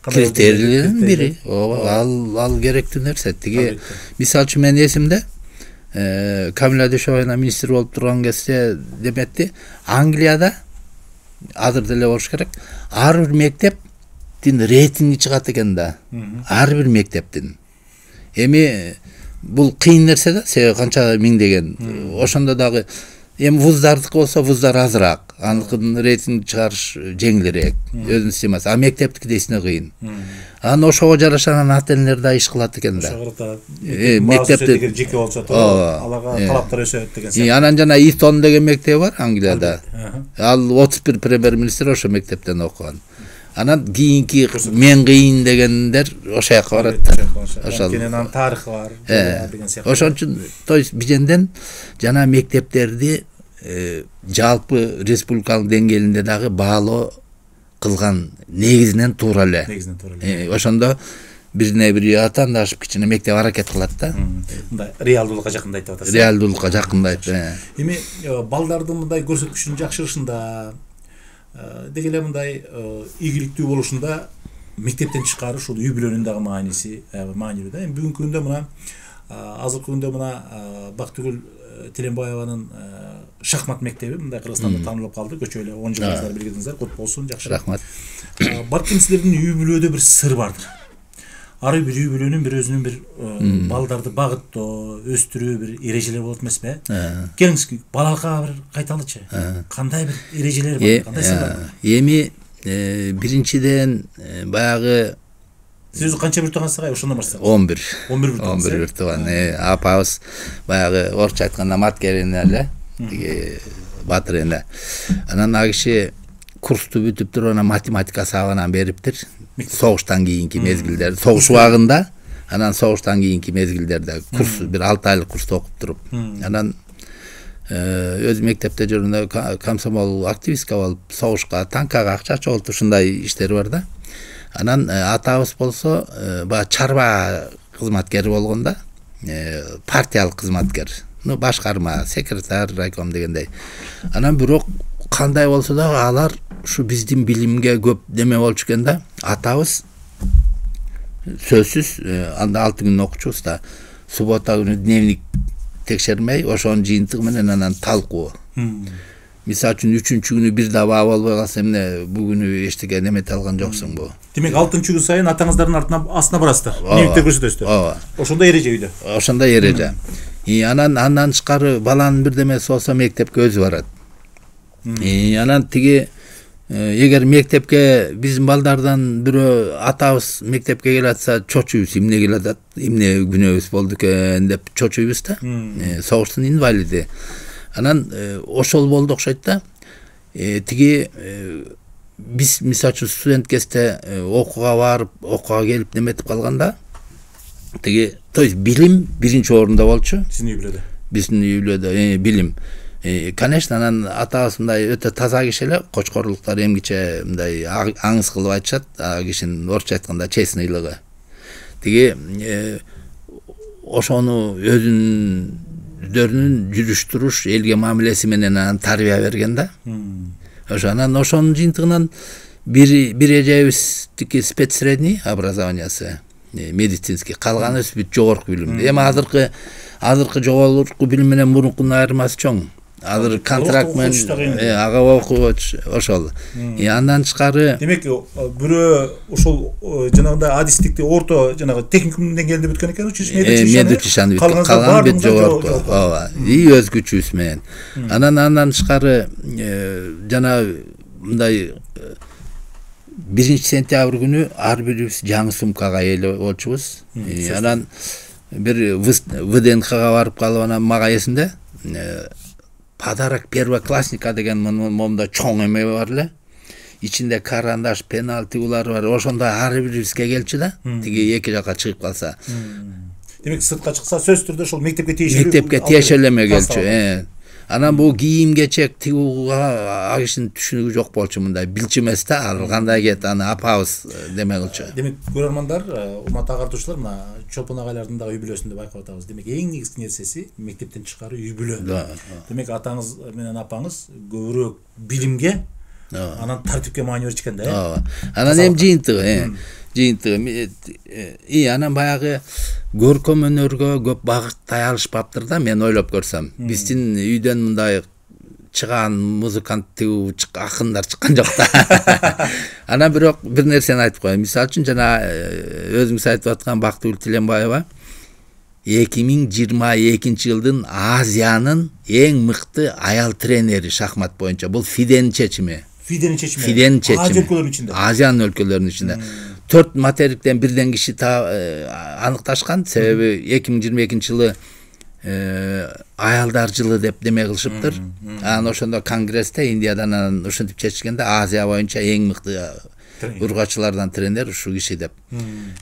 критерийлеринин бири. Ал керектүү нерсе. Тиги мисалы үчүн менин эсимде Камила Дүйшөбаевна министр болуп турган кезде деметти, Англияда азыр деле болуш керек. Ар бир мектептин рейтинги чыгат экен да. Ар бир мектептин. Эми бул кыйын нерсе да, себеби канча миңдеген. Ошондо дагы эми вуздардыкы болсо вуздар азыраак, аныкын рейтинг чыгарыш жеңилирээк, өзүнүн системасы. Мектептики дейсине кыйын. Анан ошого жараша ата-энелер да иш кылат экен да. Мектепте жеке болсо, аларга талаптар өсөт деген. Анан жана Итон деген мектеп бар Англияда. Ал 31 премьер-министр ошо мектептен окуган. Анан кийинки мен кыйын дегендер ошол жака барат да. Ошол. Анан тарыхы бар деген сыяктуу. Ошон үчүн то есть биженден жана мектептерди жалпы республикалык деңгээлинде дагы баалоо кылган негизинен туура эле. Негизинен туура эле. Ошондо бирине-бири атаандашып кичине мектеп аракет кылат да. Мындай реалдуулукка жакындайт деп атасыз. Реалдуулукка жакындайт. Эми балдардын мындай көрсөткүчүнүн жакшырышында деги эле мындай ийгиликтүү болушунда мектептен чыккары ушул үй бүлөнүн дагы мааниси маанилүү да. Эми бүгүнкү күндө мына азыркы күндө мына Бактыгүл Тиленбаеванын шахмат мектеби мындай Кыргызстанда таанылып калды. Көчө эле 10 жылыңыздар билгиңиздер, кут болсун, жакшы. Рахмат. Балким силердин үй бүлөдө бир сыр бардыр. Ар бир үй бүлөнүн бир өзүнүн бир балдарды багыттоо, өстүрүү бир эрежелери болот эмеспи? Келиңиз, балалыкка бир кайталычы. Кандай бир эрежелер бар, кандай сыр бар? Эми биринчиден баягы сиз канча бир туугансыз, ошондон баштаңыз? 11. 11 бир тууган. Апабыз баягы орусча айтканда маткерине эле, тиги батыр эне. Анан ал киши курсту бүтүп туруп анан математика сабагынан бериптир. Согуштан кийинки мезгилдерде, согуш убагында, анан согуштан кийинки мезгилдерде курс бир 6 айлык курста окуп туруп. Анан өз мектепте жүргөндө комсомол активистка болуп, согушка, танкага акча чогултуп ушундай иштери бар да. Анан атабыз болсо баягы чарба кызматкери болгондо, партиялык кызматкер. Башкарма, секретарь, райком дегендей. Анан бирок кандай болсо да алар ушу биздин билимге көп деме болчу экен да. Атабыз сөзсүз анда 6 күн окучубуз да. Суббота күнү дневник текшермей, ошонун жыйынтыгы менен анан талкуу. Мисалы үчүн 3-чү күнү бир да баа болбой калса, эмне бүгүнү эчтеке немете алган жоксуң бу. Демек 6-чы күн сайын атаңыздардын артына барасыздар. Дневниктер көрсөтөсүздөр. Ооба. Ошондо эреже үйдө. Ошондо эреже. Андан тышкары баланын бир демеси болсо мектепке өзү барат. Анан тиги эгер мектепке биздин балдардан бирөө атабыз мектепке келатса чочуйбуз, эмне келатат, эмне күнөөбүз болду экен деп чочуйбуз да. Согуштун инвалиди. Анан ошол болду окшойт да. Тиги биз мисалы үчүн студент кезде окууга барып, окууга келип неметип калганда, тиги то есть билим биринчи орунда болчу. Сиздин үй бүлөдө. Биздин үй бүлөдө билим. Конечно, анан атабыз мындай өтө таза киши эле, кочкорлуктар эмгиче мындай аңыз кылып айтышат, кишинин орусча айтканда честныйлыгы. Тиги ошону өздөрүнүн жүрүш туруш, элге мамилеси менен анан тарбия берген да. Анан ошонун жыйынтыгынан бир эжебиз тики спецсредний образованиясы, медицинский, калганы бүт жогорку билимде. Эми азыркы жогорку билим менен мурункунун айырмасы чоң. Азыр контракт менен ага окугуч ошол. Андан тышкары демек бирөө ошол жанагындай адистикти орто жанагы техникум деңгээлинде бүткөн экен, медучишаны калган бүт жогорку. Ооба. Өз күчүбүз менен. Андан тышкары жана мындай 1 сентябрь күнү ар бирибиз жаңы сумкага ээ болчубуз. Анан бир ВДНХга барып калып, анан мага эсимде подарок первоклассника деген момда чоң эме бар эле. Ичинде карандаш, пенал тигулары бар. Ошондо ар бирибизге келчү да. Тиги эки жака чыгып калса. Демек сыртка чыкса сөзсүз түрдө ошол мектепке тиешелүү эме келчү. Анан бул кийим кечек тигууга кишинин түшүнүгү жок болчу, мындай билчү эмес да. Ал кандай кет, аны апабыз деме кылчу. Демек көрөрмандар, урматтуу агартуучулар, мына Чолпон агайлардын да үй бүлөсүндө байкап атабыз. Демек эң негизги нерсеси мектептен чыккары үй бүлө. Демек атаңыз менен апаңыз көбүрөөк билимге, анан тартипке маани беришкен да. Анан эми жыйынтыгы анан баягы көркөм өнөргө көп багыттай алышпаптыр да, мен ойлоп көрсөм. Биздин үйдөн мындай чыган музыкант тигүү акындар чыккан жок да. Анан бирок бир нерсени айтып коеюн. Мисалы үчүн жана өзүңүз айтып аткан Бактыгүл Тиленбаева 2022 жылдын Азиянын эң мыкты аял тренери шахмат боюнча. Бул Фиденин чечими. Азиянын өлкөлөрүнүн ичинде. 4 материктен бирден киши аныкташкан. Себеби 2022 жылы аялдар жылы деп деме кылышыптыр. Анан ошондо конгрессте Индиядан анан ушинтип чечишкенде Азия боюнча эң мыкты ургачылардан тренер ушу киши деп.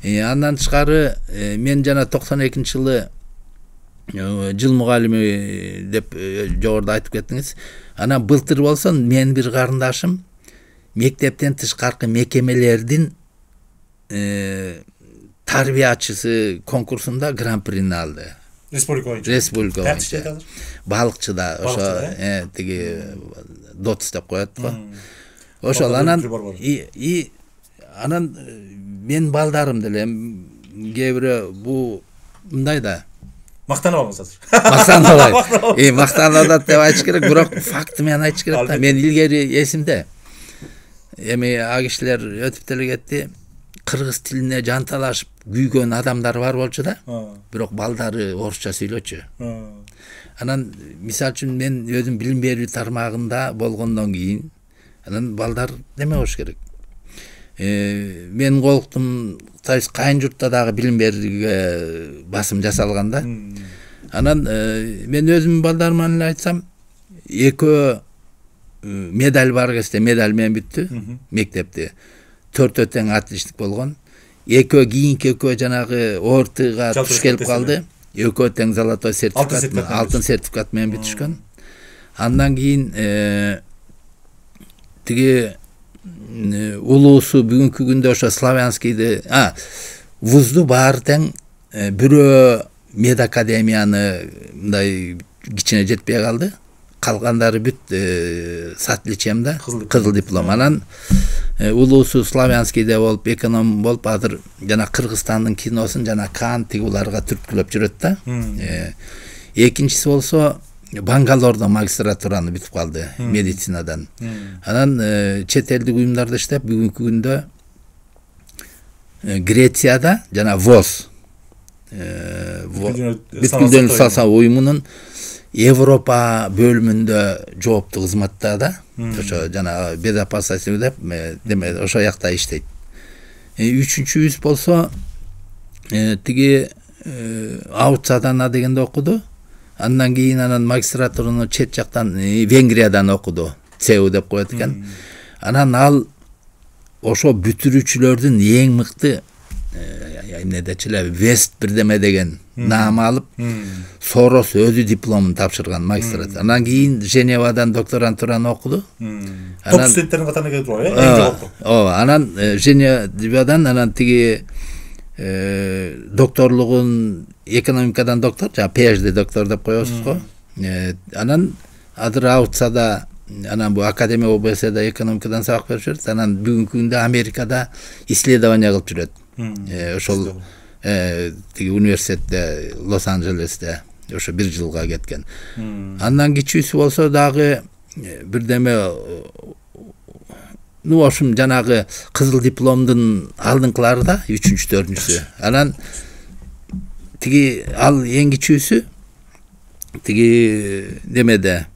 Андан тышкары мен жана 92-жылы жыл мугалими деп жогоруда айтып кеттиңиз. Анан былтыр болсо менин бир карындашым мектептен тышкаркы мекемелердин тарбиячысы конкурсунда гран-прини алды. Республика боюнча. Балыкчыда ошо тиги ДОТС деп коет го. Ошол анан анан мен балдарым деле кээ бирөө бу мындай да мактанып алыңыз азыр. Мактанып атат деп айтыш керек, бирок факты менен айтыш керек да. Мен илгери эсимде. Эми а кишилер өтүп деле кетти. Кыргыз тилине жанталашып күйгөн адамдар бар болчу да. Бирок балдары орусча сүйлөчү. Анан мисалы үчүн мен өзүм билим берүү тармагында болгондон кийин анан балдар неме болуш керек. Мен колуктум кайын журтта дагы билим берүүгө басым жасалганда. Анан мен өзүм балдарыма эле айтсам, экөө медаль бар кезде медаль менен бүттү мектепте. 4 тең отличник болгон. Экөө кийинки экөө жанагы ОРТга туш келип калды. Экөө тең золотой сертификат, алтын сертификат менен бүтүшкөн. Андан кийин тиги улуусу бүгүнкү күндө ошо славянскийди, вузду баары тең бирөө медакадемияны мындай кичине жетпей калды. Калгандары бүт с отличием кызыл диплом. Анан улуусу славянскийде болуп, эконом болуп, азыр жана Кыргызстандын киносун жана Кан тиги уларга түрткүлөп жүрөт да. Экинчиси болсо Бангалордо магистратураны бүтүп калды медицинадан. Анан чет элдик уюмдарда иштеп, бүгүнкү күндө Грецияда жана ВОЗ бүткүл дүйнөлүк саясат уюмунун Европа бөлүмүндө жооптуу кызматта да. Ошо жана безопасность деп деме ошо жакта иштейт. Үчүнчүбүз болсо тиги Аутсадана дегенде окуду. Андан кийин анан магистратураны чет жактан Венгриядан окуду. ЦЕУ деп коет экен. Анан ал ошо бүтүрүүчүлөрдүн эң мыкты эмнедечиле Вест бирдеме деген наам алып, Сорос өзү дипломун тапшырган магистратура. Анан кийин Женевадан докторантураны окуду. Топ студенттердин катарына кирип турган, анан Женевадан анан тиги докторлугун экономикадан доктор, PhD доктор деп коебуз го. Анан азыр Аутсада анан бу Академия ОБСда экономикадан сабак берип жүрөт. Анан бүгүнкү күндө Америкада исследование кылып жүрөт. Ошол тиги университетте Лос-Анджелесте ошо 1 жылга кеткен. Андан кичүүсү болсо дагы бирдеме ошум жанагы кызыл дипломдун алдыңкылары да 3-4-сү. Анан тиги ал эң кичүүсү тиги демеде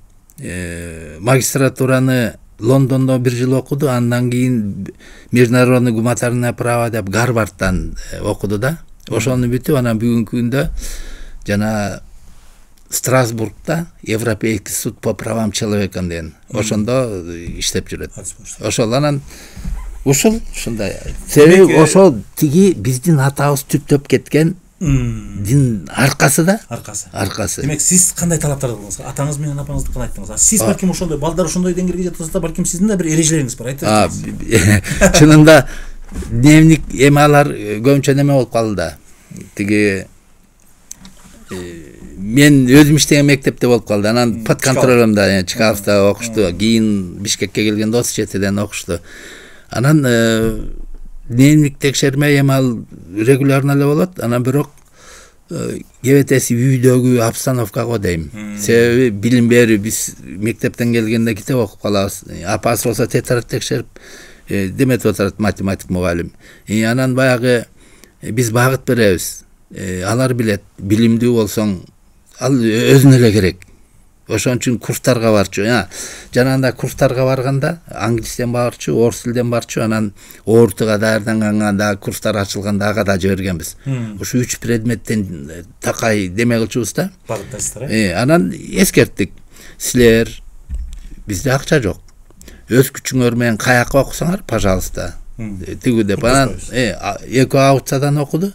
магистратураны Лондондо 1 жыл окуду, андан кийин международный гуманитарное право деп Гарвардтан окуду да. Ошону бүтүп, анан бүгүнкү күндө жана Страсбургда Европейский суд по правам человека деген ошондо иштеп жүрөт. Ошол анан ушундай. Себеби ошол тиги биздин атабыз түптөп кеткен дин аркасы да. Аркасы. Демек сиз кандай талаптарды кылдыңыз? Атаңыз менен апаңыздыкын айттыңыз. Сиз балким ошондой балдар ошондой деңгээлге жетсе да, балким сиздин да бир эрежелериңиз бар, айтыңыз. Чынында дневник эмалар көбүнчө неме болуп калды да. Тиги мен өзүм иштеген мектепте болуп калды. Анан под контролумда Чкаловда окушту, кийин Бишкекке келгенде 37-ден окушту. Анан дневник текшерме эмал регулярно эле болот. Анан бирок кебетеси үйдөгү обстановкага дейм. Себеби билим берүү биз мектептен келгенде китеп окуп калабыз. Апасы болсо тетрадь текшерип деметип отурат математик мугалим. Анан баягы биз багыт беребиз. Алар билет, билимдүү болсоң ал өзүнө эле керек. Ошон үчүн курстарга барчу. Жанагында курстарга барганда англис тилден барчу, орус тилден барчу, анан ОРТга даярданганда курстар ачылганда ага да жибергенбиз. Ушу 3 предметтен такай деме кылчубуз да. Багыттайсыздар, анан эскерттик. Силер бизде акча жок. Өз күчүңөр менен каяка окусаңар, пожалуйста. тигүү деп анан эки аутсадан окуду.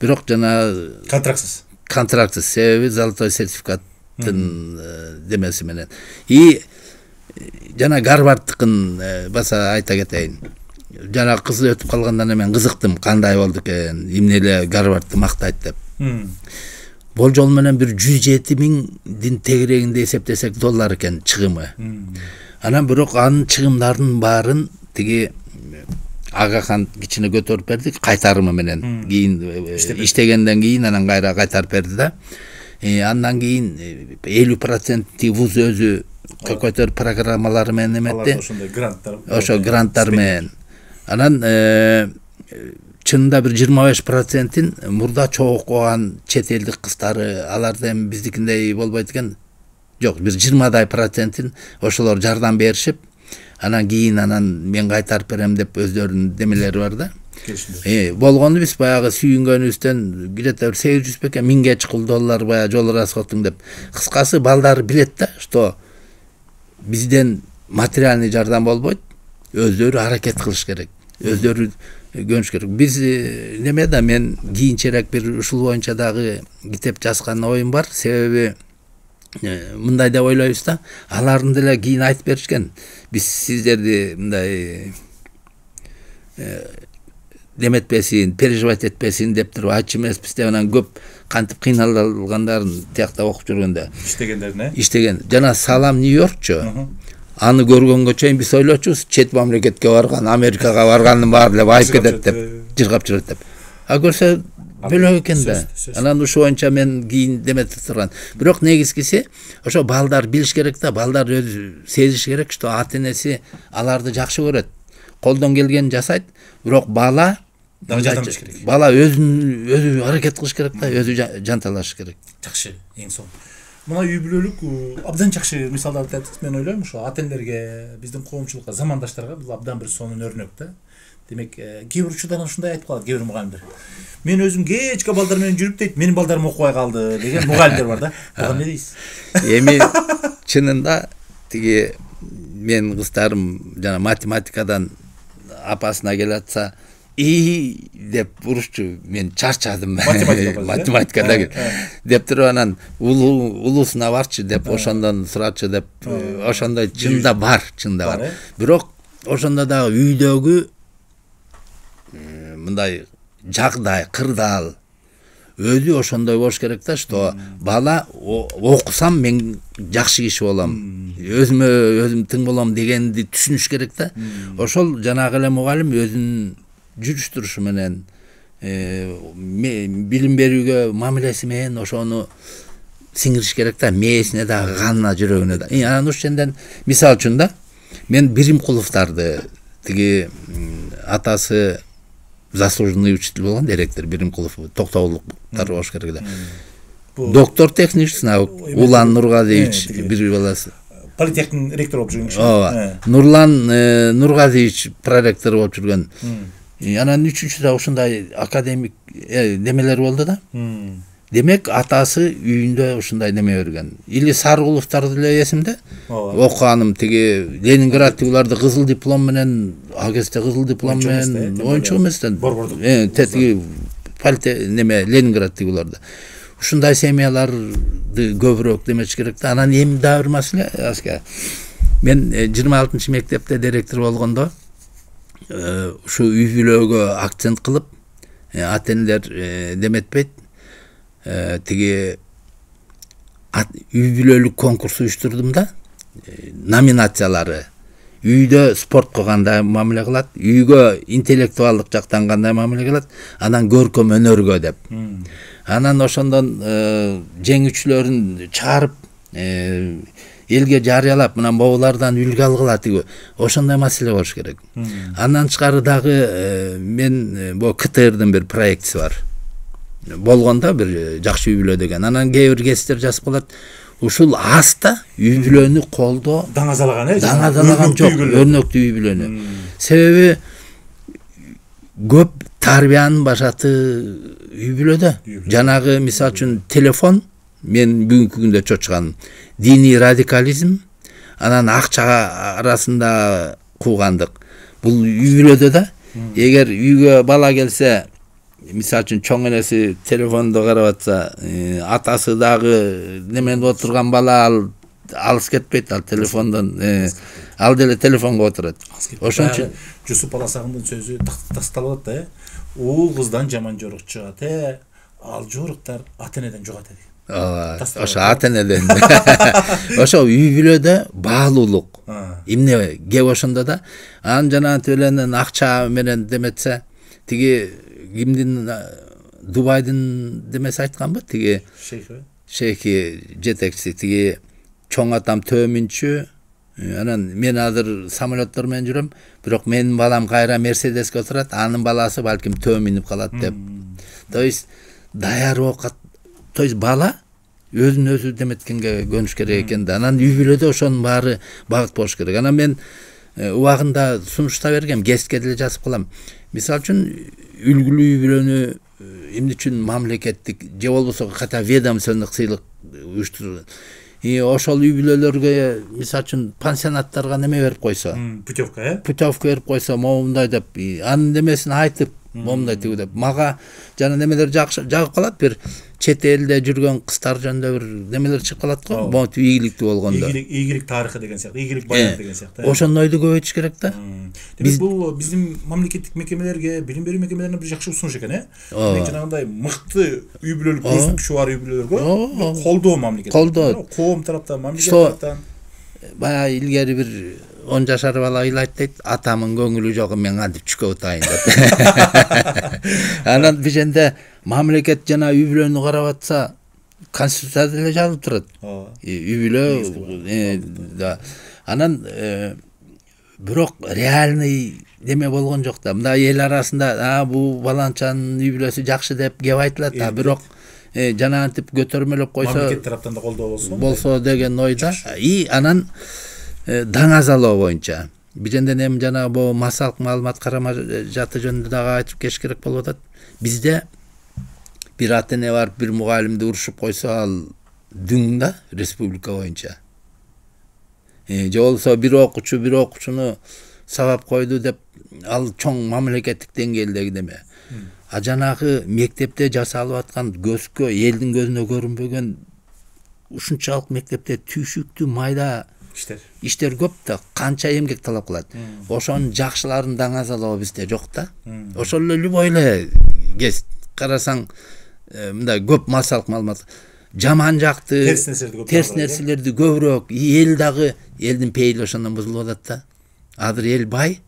Бирок жана контрактсыз себеби золотой сертификаттын демеси менен. И жана Гарвардтыкын баса айта кетейин. Жана кыз өтүп калгандан мен кызыктым кандай болду экен, эмне эле Гарвардты мактайт деп. Болжол менен бир 107.000 тегерегинде эсептесек доллар экен чыгымы. Анан бирок анын чыгымдарынын баарын тиги Ага хан кичине көтөрүп берди кайтарымы менен. Кийин иштегенден кийин анан кайра кайтарып берди да. Андан кийин 50% вуз өзү көтөр программалары менен эметти. Ошо гранттар менен. Анан чынында бир 25%-ин мурда чогуу окуган чет элдик кыздары, аларды эми биздикиндей болбойт экен. Жок, бир 20дай процентин ошолор жардам беришип, анан кийин мен кайтарып берем деп өздөрүнүн демелери бар да. Болгону биз баягы сүйүнгөнүбүздөн где-то 800 беке 1000ге чыкыл доллар баягы жол расходтун деп. Кыскасы балдар билет да, что бизден материальный жардам болбойт, өздөрү аракет кылыш керек. Өздөрү көрүш керек. Биз неме да мен кийинчерээк бир ушул боюнча дагы китеп жазган оюм бар. Себеби мындай деп ойлойбуз да, алардын деле кийин айтып беришкен. Биз сиздерди мындай деметпесин, переживать этпесин деп туруп айтчу эмеспиз деп анан көп кантип кыйналгандарын тиякта окуп жүргөндө. Иштеген. Жана Салам Нью-Йоркчу. Аны көргөнгө чейин биз ойлочубуз, чет мамлекетке барган, Америкага барганын баары эле байып кетет деп, жыргап жүрөт деп. А көрсө бөлөк экен да. Анан ушул боюнча мен кийин деметип турган. Бирок негизгиси ошо балдар билиш керек да, балдар өзү сезиш керек, что ата-энеси аларды жакшы көрөт. Колдон келгенин жасайт, бирок бала керек. Бала өзү аракет кылыш керек да, өзү жанталаш керек. Жакшы, эң соң. Мына үй бүлөлүк абдан жакшы мисалдарды айтып, мен ойлойм, ошо ата-энелерге, биздин коомчулукка, замандаштарга бул абдан бир сонун өрнөк да. Демек, кээ бир учурда ушундай айтып калат, кээ бир мугалимдер. Мен өзүм кечке балдар менен жүрүп дейт, менин балдарым окубай калды деген мугалимдер бар да. Буга эмне дейсиз? Эми чынында тиги мен кыздарым жана математикадан апасына келатса, деп урушчу, мен чарчадым математикада деп туруп анан улусуна барчы деп ошондон сурачы деп ошондой чында бар. Бирок ошондо дагы үйдөгү мындай жагдай, кырдаал өзү ошондой болуш керек да, что бала окусам мен жакшы киши болом, өзүм тың болом дегенди түшүнүш керек да. Ошол жанагы эле мугалим өзүнүн жүрүш-турушу менен билим берүүгө мамилеси менен ошону сиңириш керек да, мээсине дагы, канына, жүрөгүнө да. Анан ошондон мисал үчүн да, мен Биримкуловдарды тиги атасы заслуженный учитель болгон директор Биримкулов, Токтогулдуктар болуш керек да. Доктор технический наук Улан Нургазиевич бир баласы. Политехник ректор болуп жүргөн киши. Ооба. Нурлан Нургазиевич проректор болуп жүргөн. Анан үчүнчүдө ушундай академик немелер болду да. Демек атасы үйүндө ушундай неме берген. Или Саргуловдарды эле эсимде. Окуганым тиги Ленинграддагыларды кызыл диплом менен, агесте кызыл диплом менен оюнчу эместен. Тетиги неме Ленинграддагыларды. Ушундай семьяларды көбүрөөк демеш керек да. Анан эми дагы бир маселе, аска. Мен 26 мектепте директор болгондо ушу үй бүлөгө акцент кылып, ата-энелер деметпейт. Тиги үй бүлөлүк конкурс уюштурдум да. Номинациялары. Үйдө спортко кандай мамиле кылат, үйгө интеллектуалдык жактан кандай мамиле кылат, анан көркөм өнөргө деп. Анан ошондон жеңүүчүлөрүн чыгарып, элге жарыялап, мына могулардан үлгү алгыла тиги. Ошондой маселе болуш керек. Андан тышкары дагы мен бу КТРдын бир проектиси бар. Болгондо бир жакшы үй бүлө деген. Анан кээ бир кесиптер жазып калат. Ушул аста үй бүлөнү колдоо, даңазалаган жок, өрнөктүү үй бүлөнү. Себеби көп тарбиянын башаты үй бүлөдө. Жанагы мисал үчүн телефон, мен бүгүнкү күндө чочканым, диний радикализм, анан акча арасында куугандык. Бул үй бүлөдө да Эгер үйгө бала келсе, мисалы үчүн чоң энеси телефондо карап атса, атасы дагы немен отурган бала алыс кетпейт, ал телефондон ал деле телефонго отурат. Ошон үчүн Жусуп Баласагындын сөзү тасталып атат да. Уул кыздан жаман жорук чыгат, ал жоруктар ата-энеден жугат деген. Ошо ата-энеден. Ошо үй бүлөдө баалуулук. Эмне кеп ошондо да анан жанагынтип эле акча менен деметсе, тиги кимдин Дубайдын демеси айтканбы, тиги шейхи жетекчиси, тиги чоң атам төмүнчү, анан мен азыр самолеттор менен жүрөм, бирок менин балам кайра Мерседеске отурат, анын баласы балким төө минип калат деп. То есть даяр оокат, то есть бала өзүн өзү деметкенге көнүш керек экен да. Анан үй бүлөдө ошонун баары багыт болуш керек. Анан мен убагында сунуштап бергем, гестке деле жазып калам. Мисалы үчүн үлгүлүү үй бүлөнү эмне үчүн мамлекеттик же болбосо ката ведомствендик сыйлык уюштурулат. Ошол үй бүлөлөргө мисалы үчүн пансионаттарга неме берип койсо, путевка, путевка берип койсо, момундай деп, анын немесин айтып, момундай тиги деп, мага жана немелер жагып калат, бир чет элде жүргөн кыздар жөнүндө бир немелер чыгып калат го, монтип ийгиликтүү болгондо. Ийгилик тарыхы деген сыяктуу, ийгилик баяны деген сыяктуу. Ошондойду көбөйтүш керек да. Демек бул биздин мамлекеттик мекемелерге, билим берүү мекемелерине бир жакшы сунуш экен, Мен жанагындай мыкты үй бүлөлүк көрсөткүчү бар үй бүлөлөргө колдоо мамлекет. Коом тараптан, мамлекет тараптан. Баягы илгери бир 10 жашар бала ыйлайт дейт, атамын көңүлү жок, мен кантип чүкө утайын деп. Анан бишенде мамлекет жана үй бүлөнү карап атса, конституцияда деле жазылып турат. Үй бүлө анан бирок реальный неме болгон жок да. Мындай эл арасында бул баланчанын үй бүлөсү жакшы деп кеп айтылат, бирок жанагынтип көтөрмөлөп койсо, мамлекет тараптан да колдоо болсо деген ойда. Анан даңазалоо боюнча биженден эми жана бул массалык маалымат каражаты жөнүндө дагы айтып кеш керек болуп атат. Бизде бир ата-эне бар, бир мугалимди урушуп койсо, ал дүң да республика боюнча. Же болсо бир окуучуну сабап койду деп, ал чоң мамлекеттик деңгээлдеги неме. А жанагы мектепте жасалып аткан көзгө, элдин көзүнө көрүнбөгөн ушунчалык мектепте түйшүктүү майда иштер көп да, канча эмгек талап кылат. Ошонун жакшыларын даңазалоо бизде жок да. Ошол эле любой эле кез карасаң, мындай көп массалык маалымат, жаман жакты, терс нерселерди көбүрөөк, эл дагы, элдин пейили ошондон бузулуп атат да. Азыр эл бай,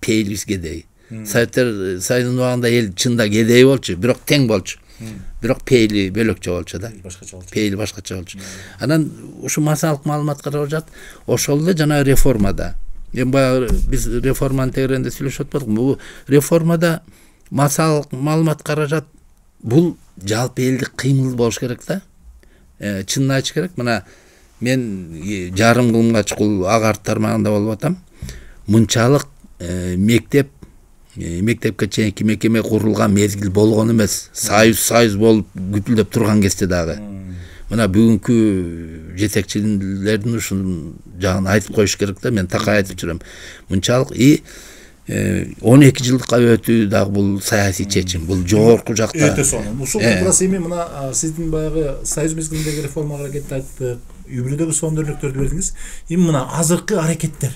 пейилибиз кедей. Советтер Союзунун убагында эл чында кедей болчу, бирок тең болчу. Бирок пейили бөлөкчө болчу да. Пейили башкача болчу. Анан ушу массалык маалымат каражат, ошол эле жана реформада. Эми баягы биз реформанын тегерегинде сүйлөшүп атпадыкпы? Бул реформада массалык маалымат каражат бул жалпы элдик кыймыл болуш керек да. Чынын айтыш керек. Мына мен жарым кылымга чукул агарт тармагында болуп атам. Мынчалык мектепке чейинки мекеме курулган мезгил болгон эмес. Союз болуп күпүлдөп турган кезде дагы. Мына бүгүнкү жетекчилердин ушун жагын айтып коюш керек да. Мен такай айтып жүрөм. Мынчалык 12 жылдыкка өтүү дагы бул саясий чечим. Бул жогорку жакта. Өтө сонун. Ушул туурасы эми мына сиздин баягы союз мезгилиндеги реформага аракетти айттык. Үй бүлөдөгү сонурлуктөрдү бердиңиз. Эми мына азыркы аракеттер.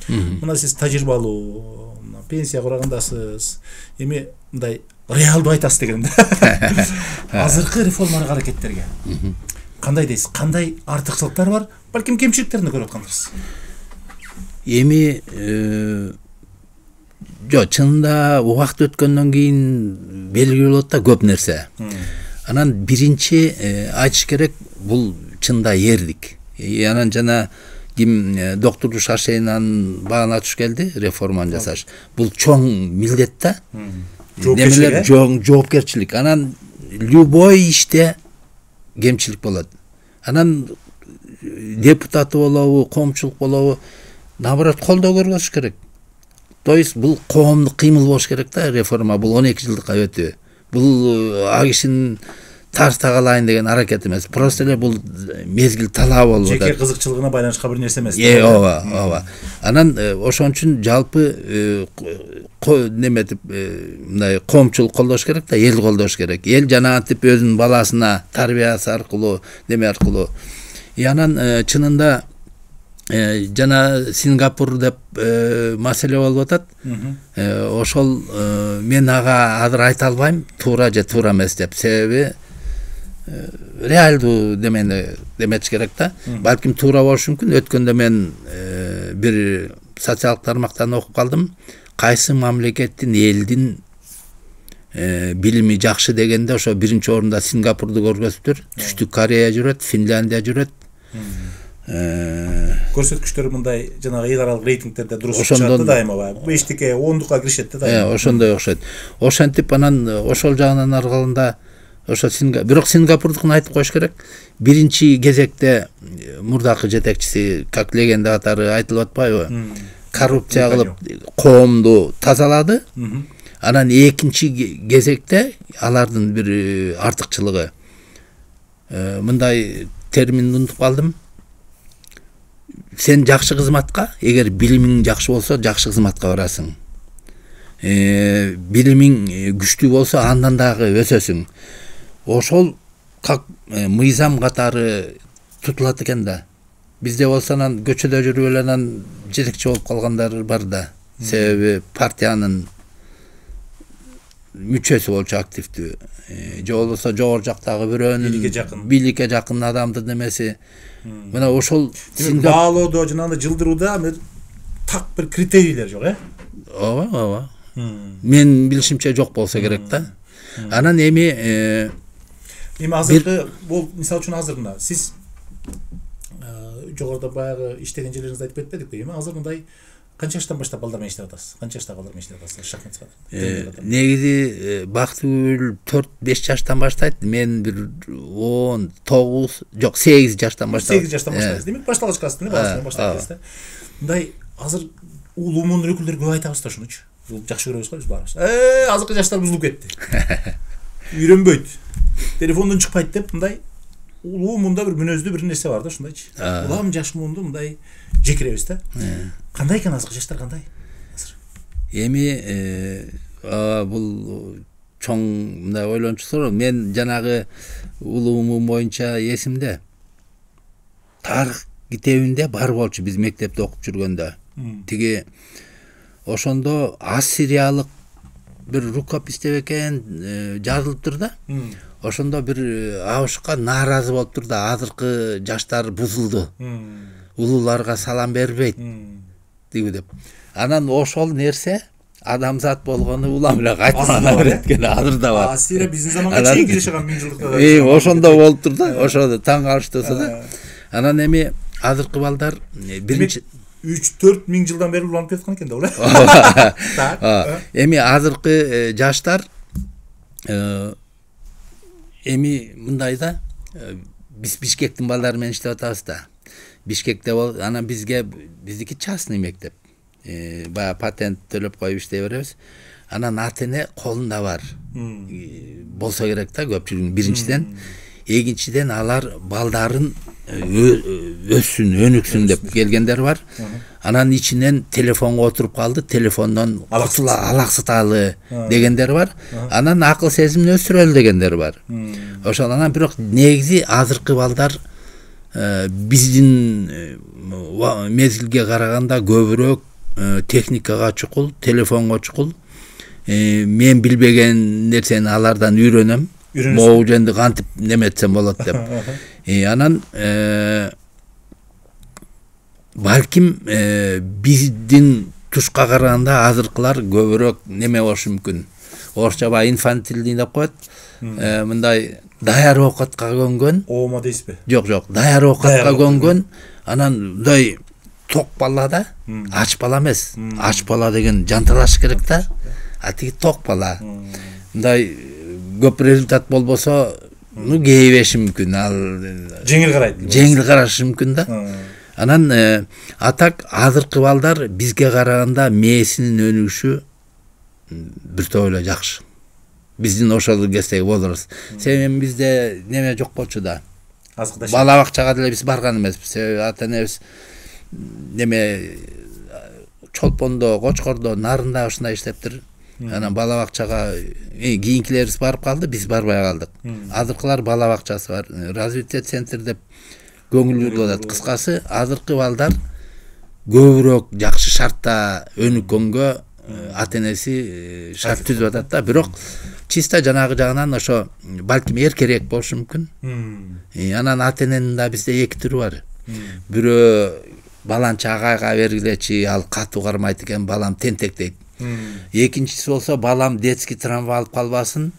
Мына сиз тажрыйбалуу, пенсия курагандасыз. Эми мындай реалдуу айтасыз дегенде. Азыркы реформалык аракеттерге кандай дейсиз? Кандай артыкчылыктар бар? Балким кемчиликтерин көрүп аткандырсыз. Эми чынында убакыт өткөндөн кийин белгилүү болот да көп нерсе. Анан биринчи айтыш керек, бул чында эрдик. Анан жана ким доктор Шашейнан багына туш келди, реформаны жасаш. Бул чоң милдет да. Немелер жоопкерчилик. Анан любой иште кемчилик болот. Анан депутаты болобу, коомчулук болобу, наоборот колдоо көрсөтүш керек. То есть бул коомдук кыймыл болуш керек да, реформа. Бул 12 жылдыкка өтүү. Бул а кишинин тартагалайын деген аракет эмес. Просто эле бул мезгил талап болуп атат. Жеке кызыкчылыгына байланышка бир нерсе эмес. Ооба, ооба. Анан ошон үчүн жалпы неметип мындай коомчулук колдош керек да, эл колдош керек. Эл жанагынтип өзүнүн баласына тарбиясы аркылуу, неме аркылуу. Анан чынында жана Сингапур деп маселе болуп атат. Ошол мен ага азыр айта албайм, туура же туура эмес деп. Себеби реалдуу деметиш керек да. Балким туура болушу мүмкүн. Өткөндө мен бир социалдык тармактан окуп калдым. Кайсы мамлекеттин элдин билими жакшы дегенде ошо биринчи орунда Сингапурду көргөзүптүр. Түштүк Корея жүрөт, Финляндия жүрөт. Көрсөткүчтөр мындай жанагы эл аралык рейтингтерде дурус чыгат дайыма баягы 5-тикке 10-дукка киришет да дайыма. Ошондой окшойт. Ошентип анан ошол жагынан аркалында ошо бирок Сингапурдукун айтып коюш керек. Биринчи кезекте мурдакы жетекчиси, как легенда катары айтылып атпайбы? Коррупция кылып коомду тазалады. Анан экинчи кезекте алардын бир артыкчылыгы мындай терминди унутуп калдым. Сен жакшы кызматка, эгер билимиң жакшы болсо, жакшы кызматка барасың. Билимиң күчтүү болсо, андан дагы өсөсүң. Ошол как мыйзам катары тутулат экен да. Бизде болсо анан көчөдө жүрүп эле анан жетекчи болуп калгандар бар да. Себеби партиянын мүчөсү болчу активдүү. Же болбосо жогору жактагы бирөөнүн бийликке жакын адамдын немеси. Мына ошол баалоодо жанагы жылдырууда так бир критерийлер жок, Ооба, ооба. Мен билишимче жок болсо керек да. Анан эми азыркы бул мисалы үчүн азыр сиз жогоруда баягы иштеген жерлериңизди айтып кетпедикпи? Эми азыр мындай канча жаштан баштап балдар менен иштеп атасыз? Канча жаштагы балдар менен иштеп атасыз? Шахматчы. Негизи Бактыгүл 4-5 жаштан баштайт. Мен бир 19, жок 8 жаштан баштайт. 8 жаштан баштайсыз. Демек башталгыч класстын баласы менен баштайсыз да. Мындай азыр улуумун өкүлдөрү көп айтабыз да ушунучу. Бул жакшы көрөбүз го биз баарыбыз. Азыркы жаштар бузулуп кетти. Үйрөнбөйт. Телефондон чыкпайт деп мындай улуумунда бир мүнөздүү бир нерсе бар да ушундайчы. Улам жаш муунду мындай жекиребиз да. Кандай экен азыркы жаштар кандай? Эми бул чоң мындай ойлончу суроо. Мен жанагы улуумун боюнча эсимде. Тарых китебинде бар болчу биз мектепте окуп жүргөндө. Тиги ошондо ассириялык бир рукопис деп экен жазылыптыр да. Ошондо бир абышка нааразы болуптур да, азыркы жаштар бузулду. Улууларга салам бербейт деп. Анан ошол нерсе адамзат болгону улам эле кайталана берет экен, азыр да бар. Ассирия биздин заманга чейинки жашаган 1000 жылдыкта. Ошондо болуптур да, ошондо таң калыштырса да. Анан эми азыркы балдар биринчи 3-4 миң жылдан бери уланып кеткан экен да, ооба. Эми азыркы жаштар эми мындай да, биз Бишкектин балдары менен иштеп атабыз да. Бишкекте анан биздики частный мектеп. Бая патент төлөп коюп иштей беребиз. Анан ата-эне колунда бар. Болсо керек да көпчүлүгүн биринчиден. Экинчиден алар балдарын өссүн, өнүксүн деп келгендер бар. Анан ичинен телефонго отуруп калды, телефондон алаксыталы дегендер бар. Анан акыл сезимин өстүрөлү дегендер бар. Ошол анан бирок негизи азыркы балдар биздин мезгилге караганда көбүрөөк техникага чукул, телефонго чукул. Мен билбеген нерсени алардан үйрөнөм. Могу жөнүндө кантип неметсем болот деп. Анан балким биздин тушка караганда азыркылар көбүрөөк неме болушу мүмкүн. Орусча баа инфантильный деп коет. Мындай даяр оокатка көнгөн. Оома дейсизби? Жок, даяр оокатка көнгөн. Анан мындай ток бала да, ач бала эмес. Ач бала деген жанталаш керек да. А тиги ток бала. Мындай көп результат болбосо, кейбеши мүмкүн. Ал жеңил карашы мүмкүн да. Анан атак азыркы балдар бизге караганда мээсинин өнүгүшү бир топ эле жакшы. биздин ошол кездеги болорубуз. Себеби бизде неме жок болчу да. Азык Бала бакчага деле биз барган эмеспиз. Себеби ата энебиз неме Чолпондо, Кочкордо, Нарында ушундай иштептир. Анан бала бакчага кийинкилерибиз барып калды, биз барбай калдык. Азыркылар бала бакчасы бар, развитие центр деп көңүлдүү болот. Кыскасы, азыркы балдар көбүрөөк жакшы шартта өнүккөнгө ата энеси шарт түзүп атат да. Бирок чисто жанагы жагынан ошо балким эркерээк болушу мүмкүн. Анан ата эненин да бизде эки түрү бар. Бирөө баланчы агайга бергилечи, ал катуу кармайт экен, балам тентек дейт. Экинчиси болсо балам детский травма алып калбасын,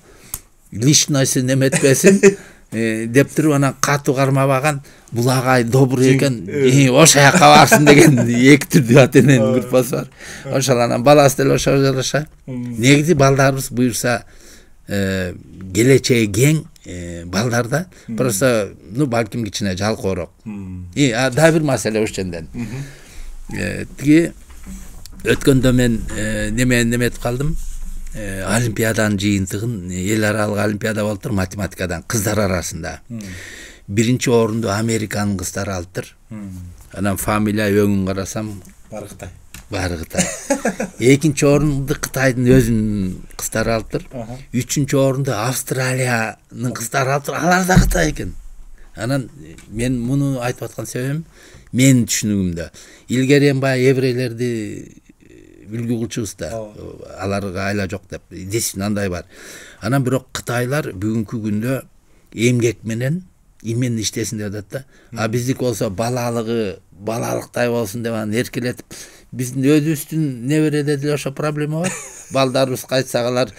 лишнойсун эметпесин деп туруп анан катуу кармабаган, бул агай добрый экен, ошол жака барсын деген эки түрдүү ата эненин группасы бар. Ошол анан баласы деле ошого жараша. Негизи балдарыбыз буюрса келечеги кең балдарда, просто балким кичине жалкоорок. Да бир маселе ошондон. Тиги өткөндө мен неметип калдым. Олимпиаданын жыйынтыгын, эл аралык олимпиада болуптур математикадан кыздар арасында. Биринчи орунду Американын кыздары алыптыр. Анан фамилия өңүн карасам баары Кытай. Экинчи орунду Кытайдын өзүнүн кыздары алыптыр. Үчүнчү орунду Австралиянын кыздары алыптыр. Алар да Кытай экен. Анан мен муну айтып аткан себебим менин түшүнүгүмдө. Илгери баягы еврейлерди үлгү кылчубуз да. Аларга айла жок деп. Действительно андай бар. Анан бирок Кытайлар бүгүнкү күндө эмгек менен имен иштесин деп атат да. А биздики болсо балалыктай болсун деп анан эркелетип, биздин өзүбүздүн небереде деле ошо проблема бар. Балдарыбыз кайтсак алар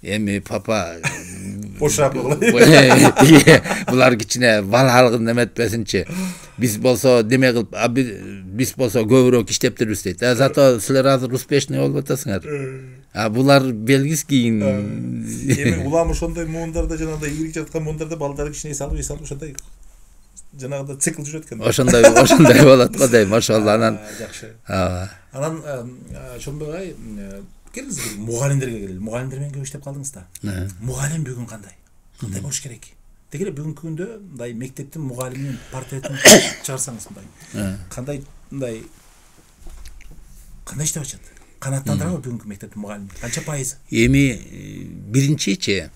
эми папа бошап булар кичине балалыгын эметпесинчи. Биз болсо неме кылып, биз болсо көбүрөөк иштептирбиз дейт. Зато силер азыр успешный болуп атасыңар. Булар белгис кийин эми улам ошондой муундарда жанагындай ийгилик жаткан муундарда балдары кичине эс алып ошондой жанагындай цикл жүрөт экен. Ошондой болот го дейм. Ошол анан жакшы. Анан ошондой келиңиз мугалимдерге келели. Мугалимдер менен көп иштеп калдыңыз да. Мугалим бүгүн кандай? Кандай болуш керек? Деги эле бүгүнкү күндө мындай мектептин мугалиминин портретин чыгарсаңыз мындай. Кандай иштеп атат? Канааттандырабы бүгүнкү мектептин мугалими? Канча пайызы? Эми биринчичи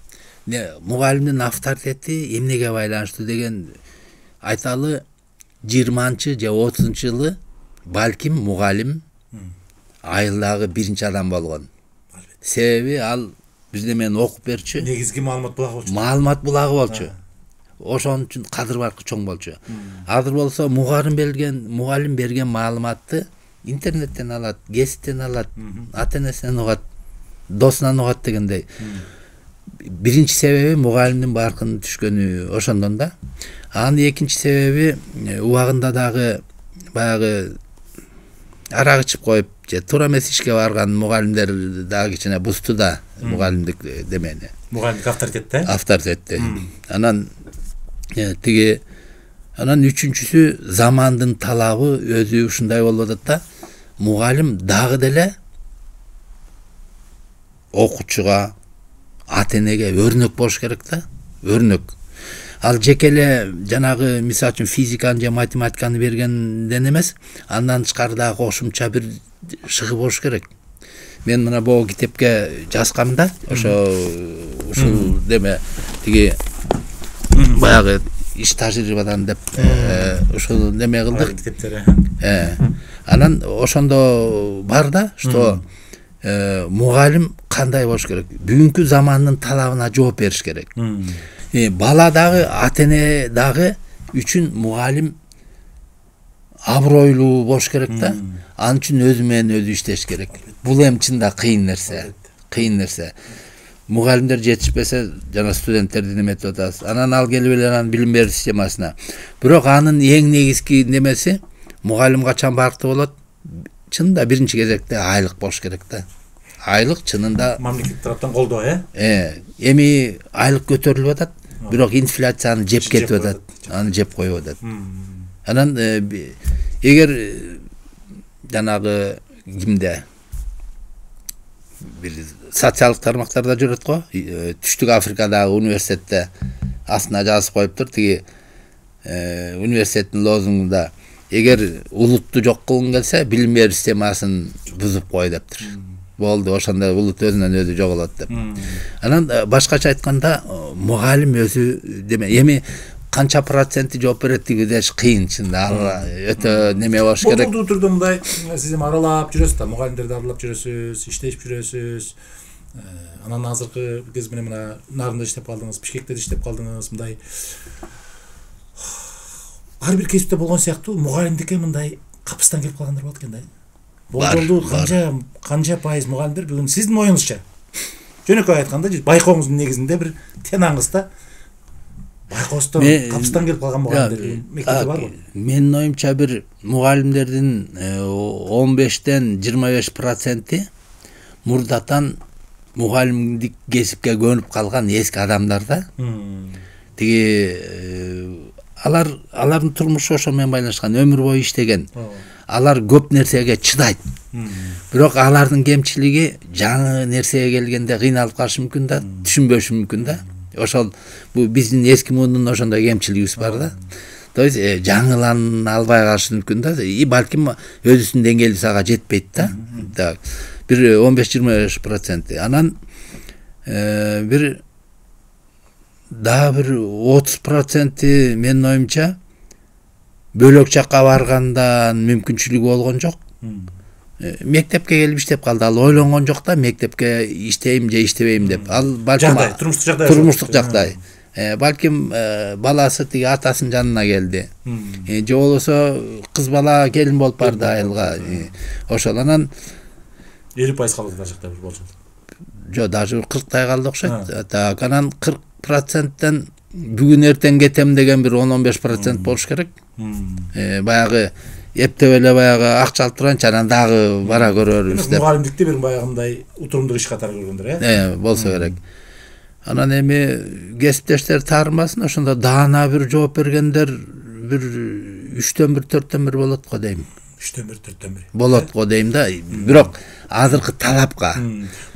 мугалимдин авторитети эмнеге байланыштуу деген айталы 20-же же 30-ж жылы балким мугалим айылдагы биринчи адам болгон. Себеби ал бизде менен окуп берчү. Негизги маалымат булагы болчу. Маалымат булагы болчу. Ошон үчүн кадыр баркы чоң болчу. Азыр болсо мугалим берген маалыматты интернеттен алат, гезиттен алат, ата энесинен угат, досунан угат дегендей. Биринчи себеби мугалимдин баркынын түшкөнү ошондон да. Анын экинчи себеби убагында дагы баягы арак ичип коюп же туура эмес ишке барган мугалимдер дагы кичине бузду да мугалимдик демени. Мугалимдик авторитетти. Авторитетти. Анан анан үчүнчүсү замандын талабы өзү ушундай болуп атат да. Мугалим дагы деле окуучуга, ата энеге өрнөк болуш керек да. Өрнөк. Ал жеке эле жанагы мисалы үчүн физиканы же математиканы бергенден эмес, андан тышкары дагы кошумча бир шыгы болуш керек. Мен мына бул китепке жазгам да, ушул деме тиги баягы иш тажрыйбадан деп ушул неме кылдык. Китептери. Анан ошондо бар да, что мугалим кандай болуш керек? Бүгүнкү замандын талабына жооп бериш керек. Бала дагы, ата эне дагы үчүн мугалим абройлуу болуш керек да. Ал үчүн өзү менен өзү иштеш керек. Бул эми чында кыйын нерсе. Мугалимдер жетишпесе, жана студенттерди неметип атабыз. Анан ал келип эле анан билим берүү системасына. Бирок анын эң негизги немеси мугалим качан барктуу болот? Чынында биринчи кезекте айлык болуш керек да. Айлык чынында мамлекет тараптан колдоо, эми айлык көтөрүлүп атат, бирок инфляцияны жеп кетип атат. Аны жеп коюп атат. Анан эгер жанагы кимде бир социалдык тармактарда жүрөт го. Түштүк Африкадагы университетте астына жазып коюптур тиги университеттин лозунгунда эгер улутту жок кылгың келсе билим берүү системасын бузуп кой дептир. Болду, ошондо улут өзүнөн өзү жоголот деп. Анан башкача айтканда мугалим өзү деме эми канча проценти жооп берет дегенде кыйын чында. Ал өтө неме болуш керек. Болду түрдө мындай сиз эми аралап жүрөсүз да, мугалимдерди аралап жүрөсүз, иштешип жүрөсүз. Анан азыркы кез менен мына Нарында иштеп калдыңыз, Бишкекте иштеп калдыңыз, мындай ар бир кесипте болгон сыяктуу мугалимдикке мындай капыстан келип калгандар болот экен да. Болжолду канча пайыз мугалимдер бүгүн сиздин оюңузча жөнөкөй айтканда байкооңуздун негизинде бир тенаңыз да байкоостон капыстан келип калган мугалимдер мектепте барбы? Менин оюмча бир мугалимдердин 15-тен 25% мурдатан мугалимдик кесипке көнүп калган эски адамдар да. Тиги алардын турмушу ошо менен байланышкан, өмүр бою иштеген. Алар көп нерсеге чыдайт. Бирок алардын кемчилиги жаңы нерсеге келгенде кыйналып калышы мүмкүн да, түшүнбөшү мүмкүн да. Ошол бул биздин эски мундун ошондой кемчилигибиз бар да. То есть жаңылана албай калышы мүмкүн да. И балким өзүнүн деңгээли ага жетпейт да. Так. Бир 15-25%. Анан бир 30% менин оюмча бөлөк жакка баргандан мүмкүнчүлүгү болгон жок. Мектепке келип иштеп калды. Ал ойлонгон жок да мектепке иштейм же иштебейм деп. Ал балким турмуштук жагдай. Балким баласы тиги атасынын жанына келди. Же болбосо кыз бала келин болуп барды айылга. Ошол анан 50% калды да жакта бир болчу. Жо, даже 40-тай калды окшойт. Так, анан 40%тен бүгүн эртең кетем деген бир 10-15% болуш керек. Баягы эптеп эле баягы акча алып турганчы анан дагы бара көрөрбүз деп. Мугалимдикти бир баягындай утурумдуу иш катары көргөндөр, болсо керек. Анан эми кесиптештер таарынбасын, ошондо даана бир жооп бергендер бир 3-төн 1, 4-төн 1 болот го дейм. 3-төн 1, 4-төн 1. Болот го дейм да. Бирок азыркы талапка.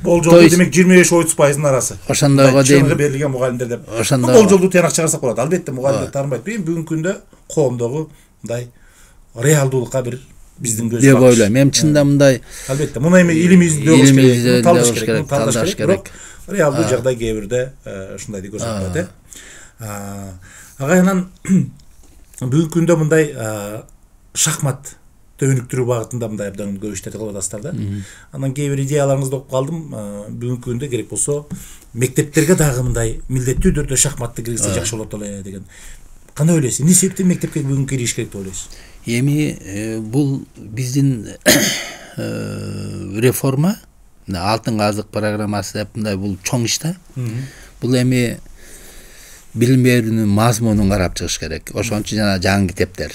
Болжолду демек 25-30% арасы. Ошондойго дейм. Берилген мугалимдер деп. Болжолду тыянак чыгарсак болот. Албетте мугалимдер таарынбайт. Бүгүнкү күндө коомдогу мындай реалдуулукка бир биздин көз деп ойлойм. Эми чында мындай албетте муну эми илимибизде болуш керек, талдаш керек. Реалдуу жагдай кээ бирде ушундайды көрсөтөт. Агайынан бүгүнкү күндө мындай шахмат өнүктүрүү багытында мындай абдан көп иштер кылып атасыздар да. Анан кээ бир идеяларыңызды окуп калдым. Бүгүнкү күндө керек болсо мектептерге дагы мындай милдеттүү түрдө шахматты киргизсе жакшы болот эле деген. Кандай ойлойсуз? Эмне себептен мектепке бүгүн кириш керек деп ойлойсуз? Эми бул биздин реформа, алтын казык программасы деп мындай бул чоң иш да. Бул эми билим берүүнүн мазмунун карап чыгыш керек. Ошон үчүн жана жаңы китептер,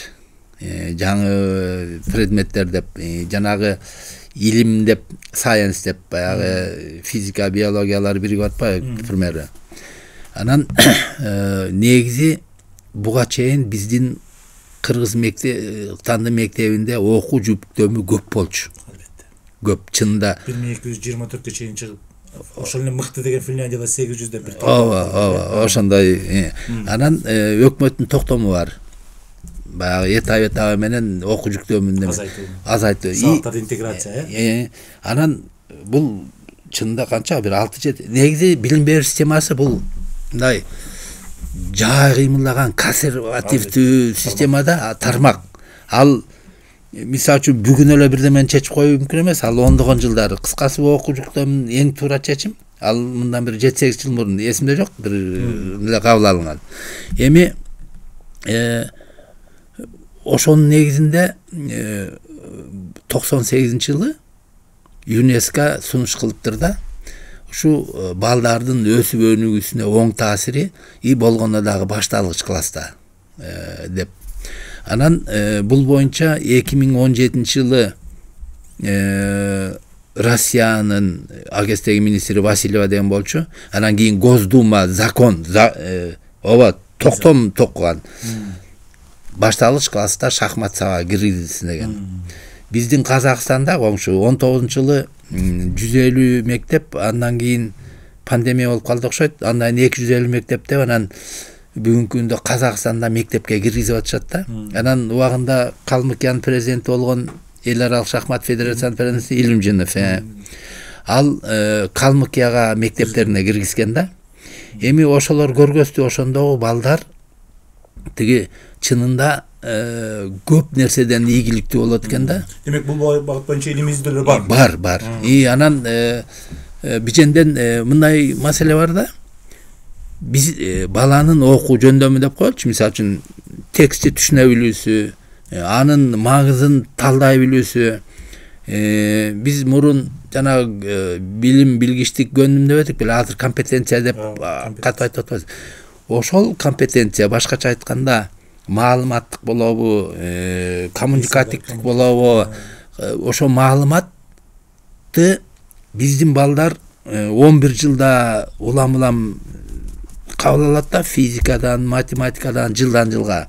жаңы предметтер деп, жанагы илим деп, science деп, баягы физика, биологиялар биригип атпайбы, к примеру. Анан негизи буга чейин биздин кыргыз мектебиндин мектебинде окуу жүктөмү көп болчу. Көп чында 1224-кө чейин чыгып, ошол эле мыкты деген Финляндияда 800 деп бир ошондой. Анан өкмөттүн токтому бар. Баягы этап менен окуу жүктөмүн азайтуу. Сабактарды интеграция, Анан бул чында канча бир 6-7 негизи билим берүү системасы бул мындай жай кыймылдаган консервативдүү системада тармак. Ал мисалы үчүн бүгүн эле бирдемени чечип коюу мүмкүн эмес. Ал ондогон жылдары кыскасы окуу жүктөмүн эң туура чечим. Ал мындан бир 7-8 жыл мурун эсимде жок, бир эле кабыл алынган. Эми ошонун негизинде 98-жылы ЮНЕСКО сунуш кылыптыр да. Ушу балдардын өсүп өнүгүүсүнө оң таасири и болгондо дагы башталгыч класста деп. Анан бул боюнча 2017-жылы Россиянын агестеги министри Васильева деген болчу. Анан кийин Госдума закон токтом токкуган. Башталгыч класста шахмат сабагы киргизилсин деген. Биздин Казакстанда коңшу 19-жылы 150 мектеп, андан кийин пандемия болуп калды окшойт. Андан 250 мектеп деп анан бүгүнкү күндө Казакстанда мектепке киргизип атышат да. Анан убагында Калмыкиянын президенти болгон Эл аралык шахмат федерациянын президенти Илимжинов. Ал Калмыкияга мектептерине киргизген да. Эми ошолор көргөзтү, ошондогу балдар тиги чынында көп нерседен ийгиликтүү болот экен да. Демек бул багыт боюнча элимизде эле бар. Бар. Анан биженден мындай маселе бар да. Биз баланын окуу жөндөмү деп коелучу, мисалы үчүн текстти түшүнө билүүсү, анын маңызын талдай билүүсү. Биз мурун жанагы билим билгичтик гөндүм деп этик беле, азыр компетенция деп катып айтып атабыз. Ошол компетенция, башкача айтканда, маалыматтык болобу, коммуникативдик болобу, ошо маалыматты биздин балдар 11 жылда улам кабыл алат да, физикадан, математикадан жылдан жылга.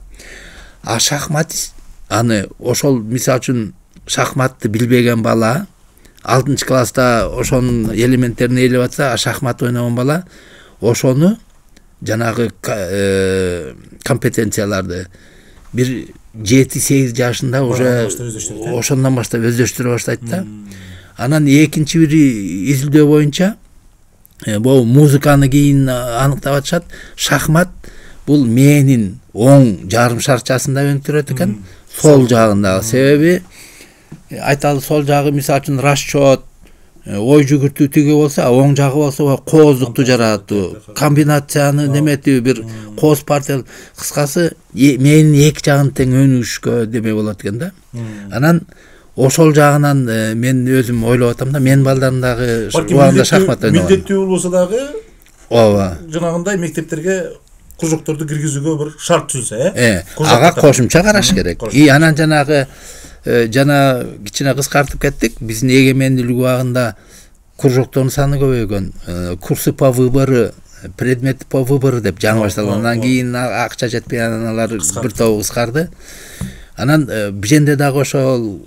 А шахматист аны ошол мисалы үчүн шахматты билбеген бала 6 класста ошонун элементтерин ээлеп атса, а шахмат ойногон бала ошону жанагы компетенцияларды бир 7-8 жашында уже ошондон баштап өздөштүрө баштайт да. Анан экинчи бир изилдөө боюнча бул музыканы кийин аныктап атышат. Шахмат бул мээнин оң жарым шарчасында өнүктүрөт экен, сол жагында. Себеби айталы сол жагы мисалы үчүн расчет, ой жүгүртүү тиги болсо, оң жагы болсо кооздукту жаратуу, комбинацияны неметүү, бир кооз партия, кыскасы мээнин эки жагын тең өнүгүшкө деме болот экен да. Анан ошол жагынан мен өзүм ойлоп атам да, мен балдарым дагы убагында шахмат ойногон. Милдеттүү болсо дагы ооба, жанагындай мектептерге кружокторду киргизүүгө бир шарт түзүлсө, ага кошумча караш керек. Анан жанагы жана кичине кыскартып кеттик. Биздин эгемендүүлүк убагында кружоктордун саны көбөйгөн. Курсы по выбору, предмети по выбору деп жаңы башталган. Андан кийин акча жетпей аналар бир тобу кыскарды. Анан биженде дагы ошол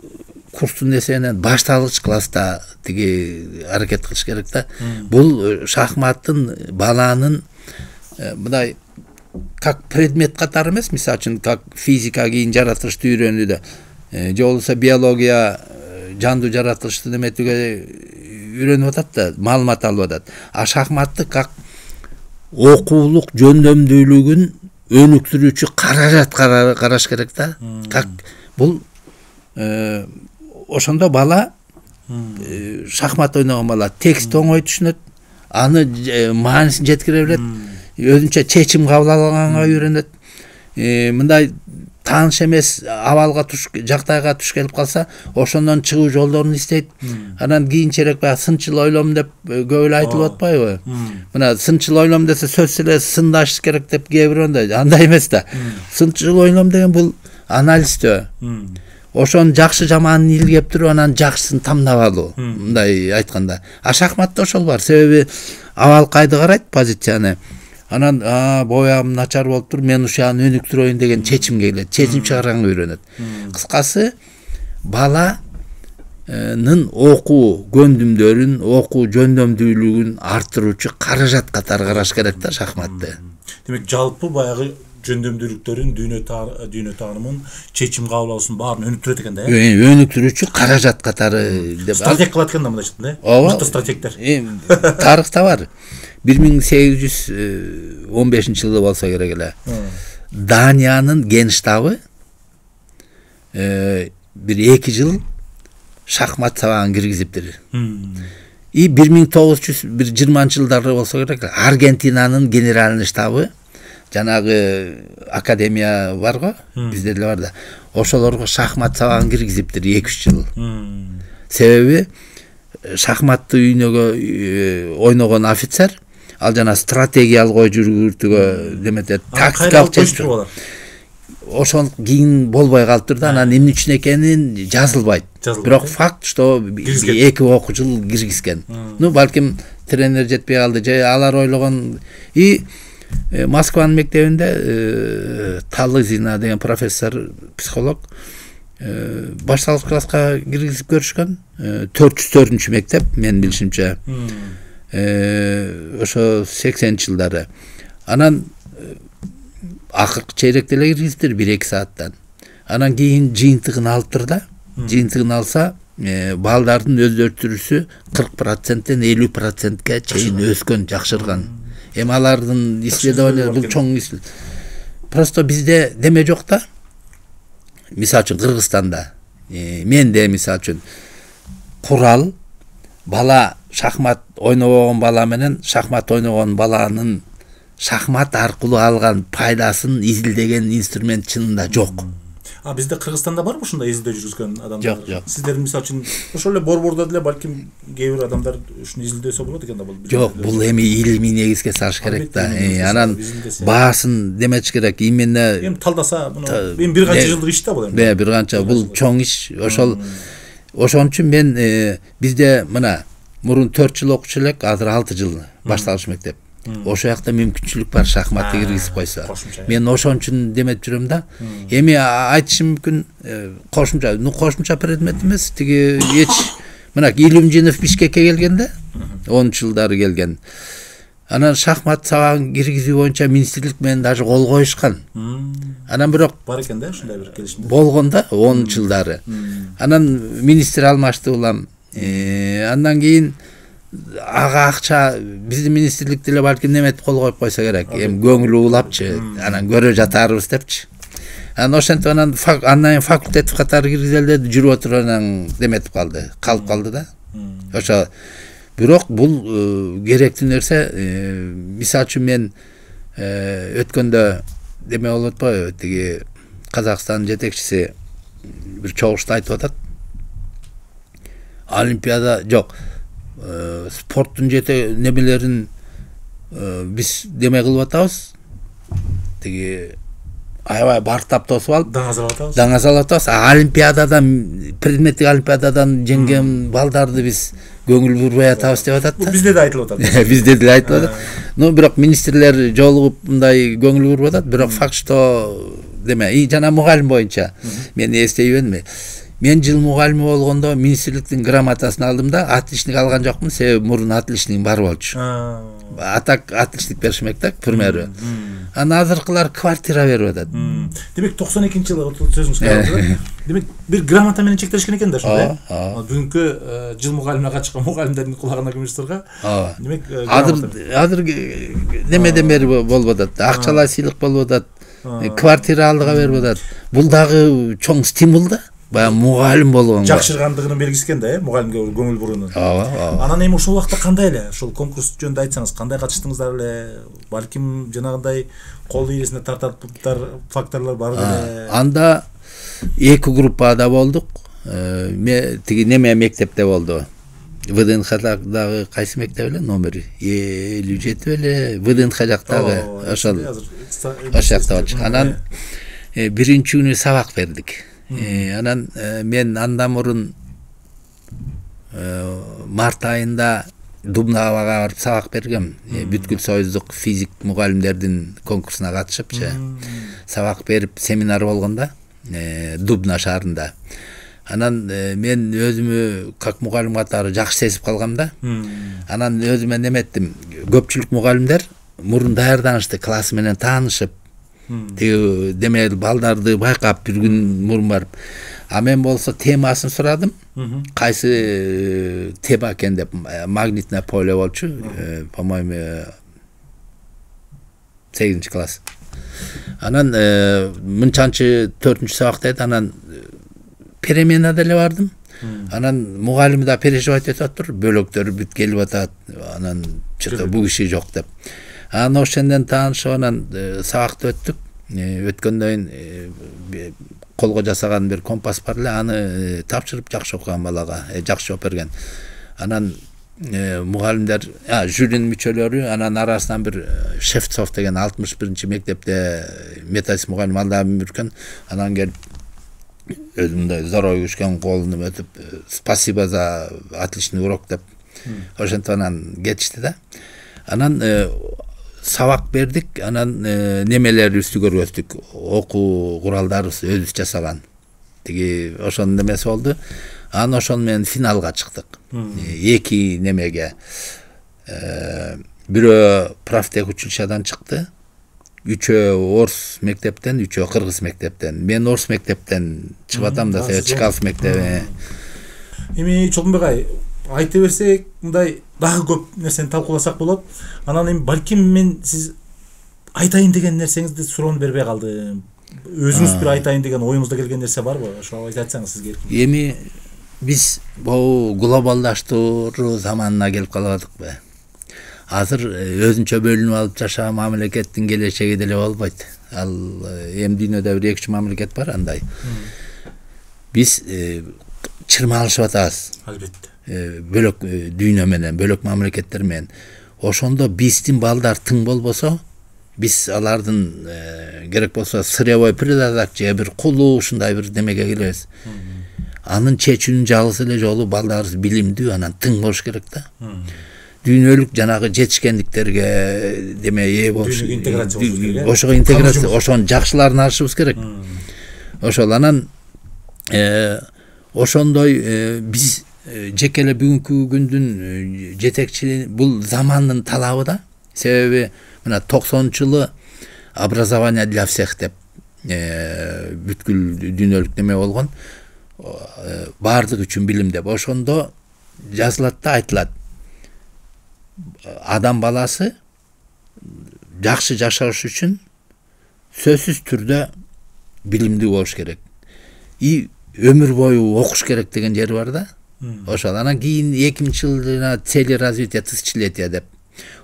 курстун эсебинен башталгыч класста тиги аракет кылыш керек да. Бул шахматтын баланын мындай как предмет катары эмес, мисалы үчүн как физика кийин жаратылышты үйрөнүүдө, же болбосо биология жандуу жаратылышты неметүүгө үйрөнүп атат да, маалымат алып атат. А шахматты как окуулук жөндөмдүүлүгүн өнүктүрүүчү каражат караш керек да. Как бул ошондо бала шахмат ойногон бала текст оңой түшүнөт, аны маанисин жеткире билет, өзүнчө чечим кабыл алганга үйрөнөт. Мындай тааныш эмес абалга жактайга туш келип калса, ошондон чыгуу жолдорун издейт. Анан кийинчерээк баягы сынчыл ойлом деп көп эле айтылып атпайбы? Мына сынчыл ойлом десе сөзсүз эле сындашыш керек деп кээ бирөөндө, андай эмес да. Сынчыл ойлом деген бул анализдөө. Ошонун жакшы жаманын илгеп туруп, анан жакшысын тамдап алуу, мындай айтканда. А шахматта ошол бар. Себеби абал кайды карайт, позицияны. Анан боягым начар болуп тур, мен ушаны өнүктүрөйүн деген чечимге келет, чечим чыгарганга үйрөнөт. Кыскасы баланын окуу көндүмдөрүн, окуу жөндөмдүүлүгүн арттыруучу каражат катары караш керек да шахматты. Демек жалпы баягы жөндөмдүүлүктөрүн, дүйнө таанымын, чечим кабыл алуусун баарын өнүктүрөт экен да. Өнүктүрүүчү каражат катары деп стратег кылат экен да, мындайча да. Мыкты стратегдер. Тарыхта бар. 1815 жылы болсо керек эле. Даниянын ген штабы бир 2 жыл шахмат сабагын киргизиптир. 1920 жылдары болсо керек, Аргентинанын генеральный штабы, жанагы академия бар го, бизде деле бар да. Ошолорго шахмат сабагын киргизиптир 2-3 жыл. Себеби шахматты үйнөгө ойногон офицер, ал жана стратегиялык ой жүргүзүүгө деметет, тактикалык чечим. Ошол кийин болбой калыптыр да, анан эмне үчүн экенин жазылбайт. Бирок факт, что 2 окуу жыл киргизген. Ну, балким тренер жетпей калды, же алар ойлогон. Москванын мектебинде Талызина деген профессор, психолог, башталгыч класска киргизип көрүшкөн. 404 мектеп менин билишимче. Ошо 80-жылдары. Анан акыркы чейректе эле киргиздир 1-2 сааттан. Анан кийин жыйынтыгын алыптыр да. Жыйынтыгын алса, балдардын өздөштүрүүсү 40%-тен 50%-ке чейин өскөн, жакшырган. Эми алардын исследование бул чоң просто бизде деме жок да. Мисалы үчүн Кыргызстанда, менде мисалы үчүн курал бала шахмат ойнобогон бала менен шахмат ойногон баланын шахмат аркылуу алган пайдасын изилдеген инструмент чынында жок. Бизде Кыргызстанда барбы ушундай изилдөө жүргүзгөн адамдар? Жок. Сиздердин мисалы үчүн ошол эле борбордо деле балким кээ бир адамдар ушуну изилдөөсө болот экен да бул. Жок, бул эми илимий негизге салыш керек да. Анан баасын деметиш керек. Именно эми талдаса муну эми бир канча жылдык иш да бул эми. Бир канча бул чоң иш. Ошон үчүн мен бизде мына мурун 4 жыл окучу элек, азыр 6 жыл башталгыч мектеп. Ошо жакта мүмкүнчүлүк бар шахматты киргизип койсо. Мен ошон үчүн демеп жүрөм да. Эми айтышым мүмкүн кошумча предмет эмес. Тиги эч мына Илимжинов Бишкекке келгенде 10-жылдары келген. Анан шахмат сабагын киргизүү боюнча министрлик менен даже кол коюшкан. Анан бирок бар экен да ушундай бир келишим. Болгон да 10-жылдары. Анан министр алмашты улам. Андан кийин ага акча биздин министрлик деле балким неметип кол коюп койсо керек. Эми көңүлү улапчы, анан көрө жатарбыз депчи. Анан ошентип анан факультет катары киргизелди, жүрүп отуруп анан деметип калып калды да. Ошо бирок бул керектүү нерсе. Мисалы үчүн мен өткөндө деме болуп атпайбы, тиги Казакстандын жетекчиси бир чогушта айтып атат. Олимпиада жок. Спорттун немелерин биз деме кылып атабыз. Тиги аябай бартап тосуп алып даңа салып атабыз. Олимпиададан, предметтик олимпиададан жеңген балдарды биз көңүл бурбай атабыз деп атат да. Бизде да айтылып атат. Бизде деле айтылып атат. Бирок министрлер жолугуп мындай көңүл бурбай атат. Бирок факт что деме, жана мугалим боюнча мен эстейбенми? Мен жыл мугалими болгондо министрликтин грамотасын алдым да, отличник алган жокмун, себеби мурун отличник бар болчу. Атак отличник беришмек да, к примеру. Анан азыркылар квартира берип атат. Демек 92-жылы сөзүңүз калды. Демек бир грамота менен чектелишкен экен да ошондой. Бүгүнкү жыл мугалимине катышкан мугалимдердин кулагына күмүштөргө. Демек азыр немеден бери болуп атат. Акчалай сыйлык болуп атат. Квартира алдыга берип атат. Бул дагы чоң стимул да. Баягы мугалим болгонго жакшыргандыгын белгиси экен да, мугалимге көңүл буруунун. Анан эми ошол убакта кандай эле? Ошол конкурс жөнүндө айтсаңыз, кандай катыштыңыздар эле? Балким жанагындай кол ийесине тартаттар факторлор бар беле? Анда 2 группада болдук. Тиги неме мектепте болду. ВДНХ-дагы кайсы мектеп эле? Номер 57 беле? ВДНХ жактагы ошол жакта болчу. Анан биринчи күнү сабак бердик. Анан мен андан мурун март айында Дубнавага барып сабак бергем. Бүткүл союздук физик мугалимдердин конкурсуна катышыпчы. Сабак берип семинар болгонда Дубна шаарында. Анан мен өзүмө как мугалим катары жакшы сезип калгам да. Анан өзүмө неметтим. Көпчүлүк мугалимдер мурун даярданышты, класс менен таанышып, тиги демел балдарды байкап бир күн мурун барып. А мен болсо темасын сурадым. Кайсы тема экен деп, магнитное поле болчу, по-моему 8 класс. Анан мынчанчы 4-чү сабакта эди, анан перемена деле бардым. Анан мугалим да переживать этип атыптыр, бөлөктөр бүт келип атат. Анан чыкты бул киши жок деп. Анан ошондон таанышып анан сабакты өттүк. Өткөндөн колго жасаган бир компас бар эле, аны тапшырып жакшы окуган балага, жакшы жооп берген. Анан мугалимдер, жюринин мүчөлөрү, анан арасынан бир Шевцов деген 61-чи мектепте методист мугалим алдагы бүркөн, анан келип өзүмдөй здоровый күчкөн колун өтүп, спасибо за отличный урок деп. Ошентип анан кетишти да. Анан сабак бердик, анан немелерибизди көргөздүк, окуу куралдарыбыз өзүбүз жасаган. тиги ошонун немеси болду. Анан ошону менен финалга чыктык. Эки немеге. Бирөө правтех училищадан чыкты. Үчөө орус мектептен, үчөө кыргыз мектептен. Мен орус мектептен чыгып атам да, Чкалов мектеби. Эми Чолпонбек ай, айта берсек, мындай дагы көп нерсени талкууласак болот. Анан эми балким мен сиз айтайын деген нерсеңизди суроону бербей калдым. Өзүңүз бир айтайын деген оюңузда келген нерсе барбы? Ошо айта айтсаңыз сизге эркин. Эми биз бул глобалдаштыруу заманына келип калбадыкпы? Азыр өзүнчө бөлүнүп алып жашаган мамлекеттин келечеги деле болбойт. Ал эми дүйнөдө бир 2 мамлекет бар андай. Биз чырмалышып атабыз. Албетте. Бөлөк дүйнө менен, бөлөк мамлекеттер менен. Ошондо биздин балдар тың болбосо, биз алардын керек болсо сырьевой придаток же бир кулуу ушундай бир демеге келебиз. Анын чечүүнүн жалгыз эле жолу балдарыбыз билимдүү, анан тың болуш керек да. Дүйнөлүк жанагы жетишкендиктерге деме ээ болуш, ошого интеграция, ошонун жакшыларын алышыбыз керек. Ошол анан ошондой биз жеке эле бүгүнкү күндүн жетекчи бул замандын талабы да. Себеби мына 90-жылы образование для всех деп бүткүл дүйнөлүк неме болгон. Бардык үчүн билим деп. Ошондо жазылат да, айтылат. Адам баласы жакшы жашаш үчүн сөзсүз түрдө билимдүү болуш керек. И өмүр бою окуш керек деген жери бар да. Ошол анан кийин 2-жылда цели развития тысячелетия деп.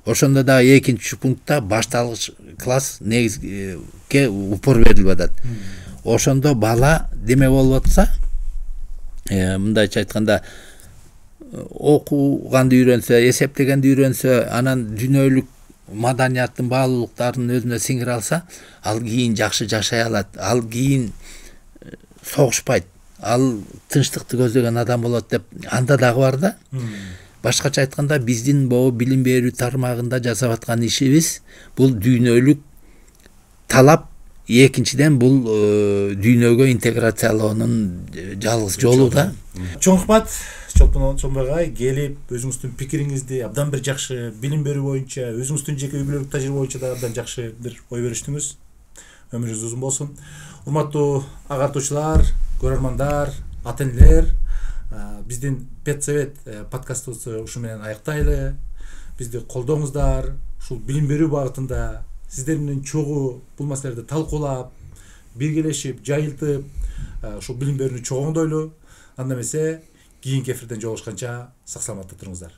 Ошондо да 2-пунктта башталгыч класс негизге упор берилип атат. Ошондо бала деме болуп атса, мындайча айтканда окуганды үйрөнсө, эсептегенди үйрөнсө, анан дүйнөлүк маданияттын баалуулуктарын өзүнө сиңире алса, ал кийин жакшы жашай алат. Ал кийин согушпайт. Ал тынчтыкты көздөген адам болот деп анда дагы бар да. Башкача айтканда биздин бул билим берүү тармагында жасап аткан ишибиз бул дүйнөлүк талап, экинчиден бул дүйнөгө интеграциялоонун жалгыз жолу да. Чоң рахмат Чолпонбек ай, келип өзүңүздүн пикириңизди абдан бир жакшы билим берүү боюнча, өзүңүздүн жеке үй-бүлөлүк тажрыйба боюнча да абдан жакшы бир ой бериштиңиз. Өмүрүңүз узун болсун. Урматтуу агартуучулар, көрөрмандар, ата-энелер, биздин Педсовет подкастыбызды ушу менен аяктайлы. Бизди колдоңуздар, ушул билим берүү багытында сиздер менен чогуу бул маселелерди талкуулап, биргелешип, жайылтып, ушул билим берүүнү чогоңдойлу. Анда эмесе кийинки эфирден жолугушканча сак саламатта туруңуздар.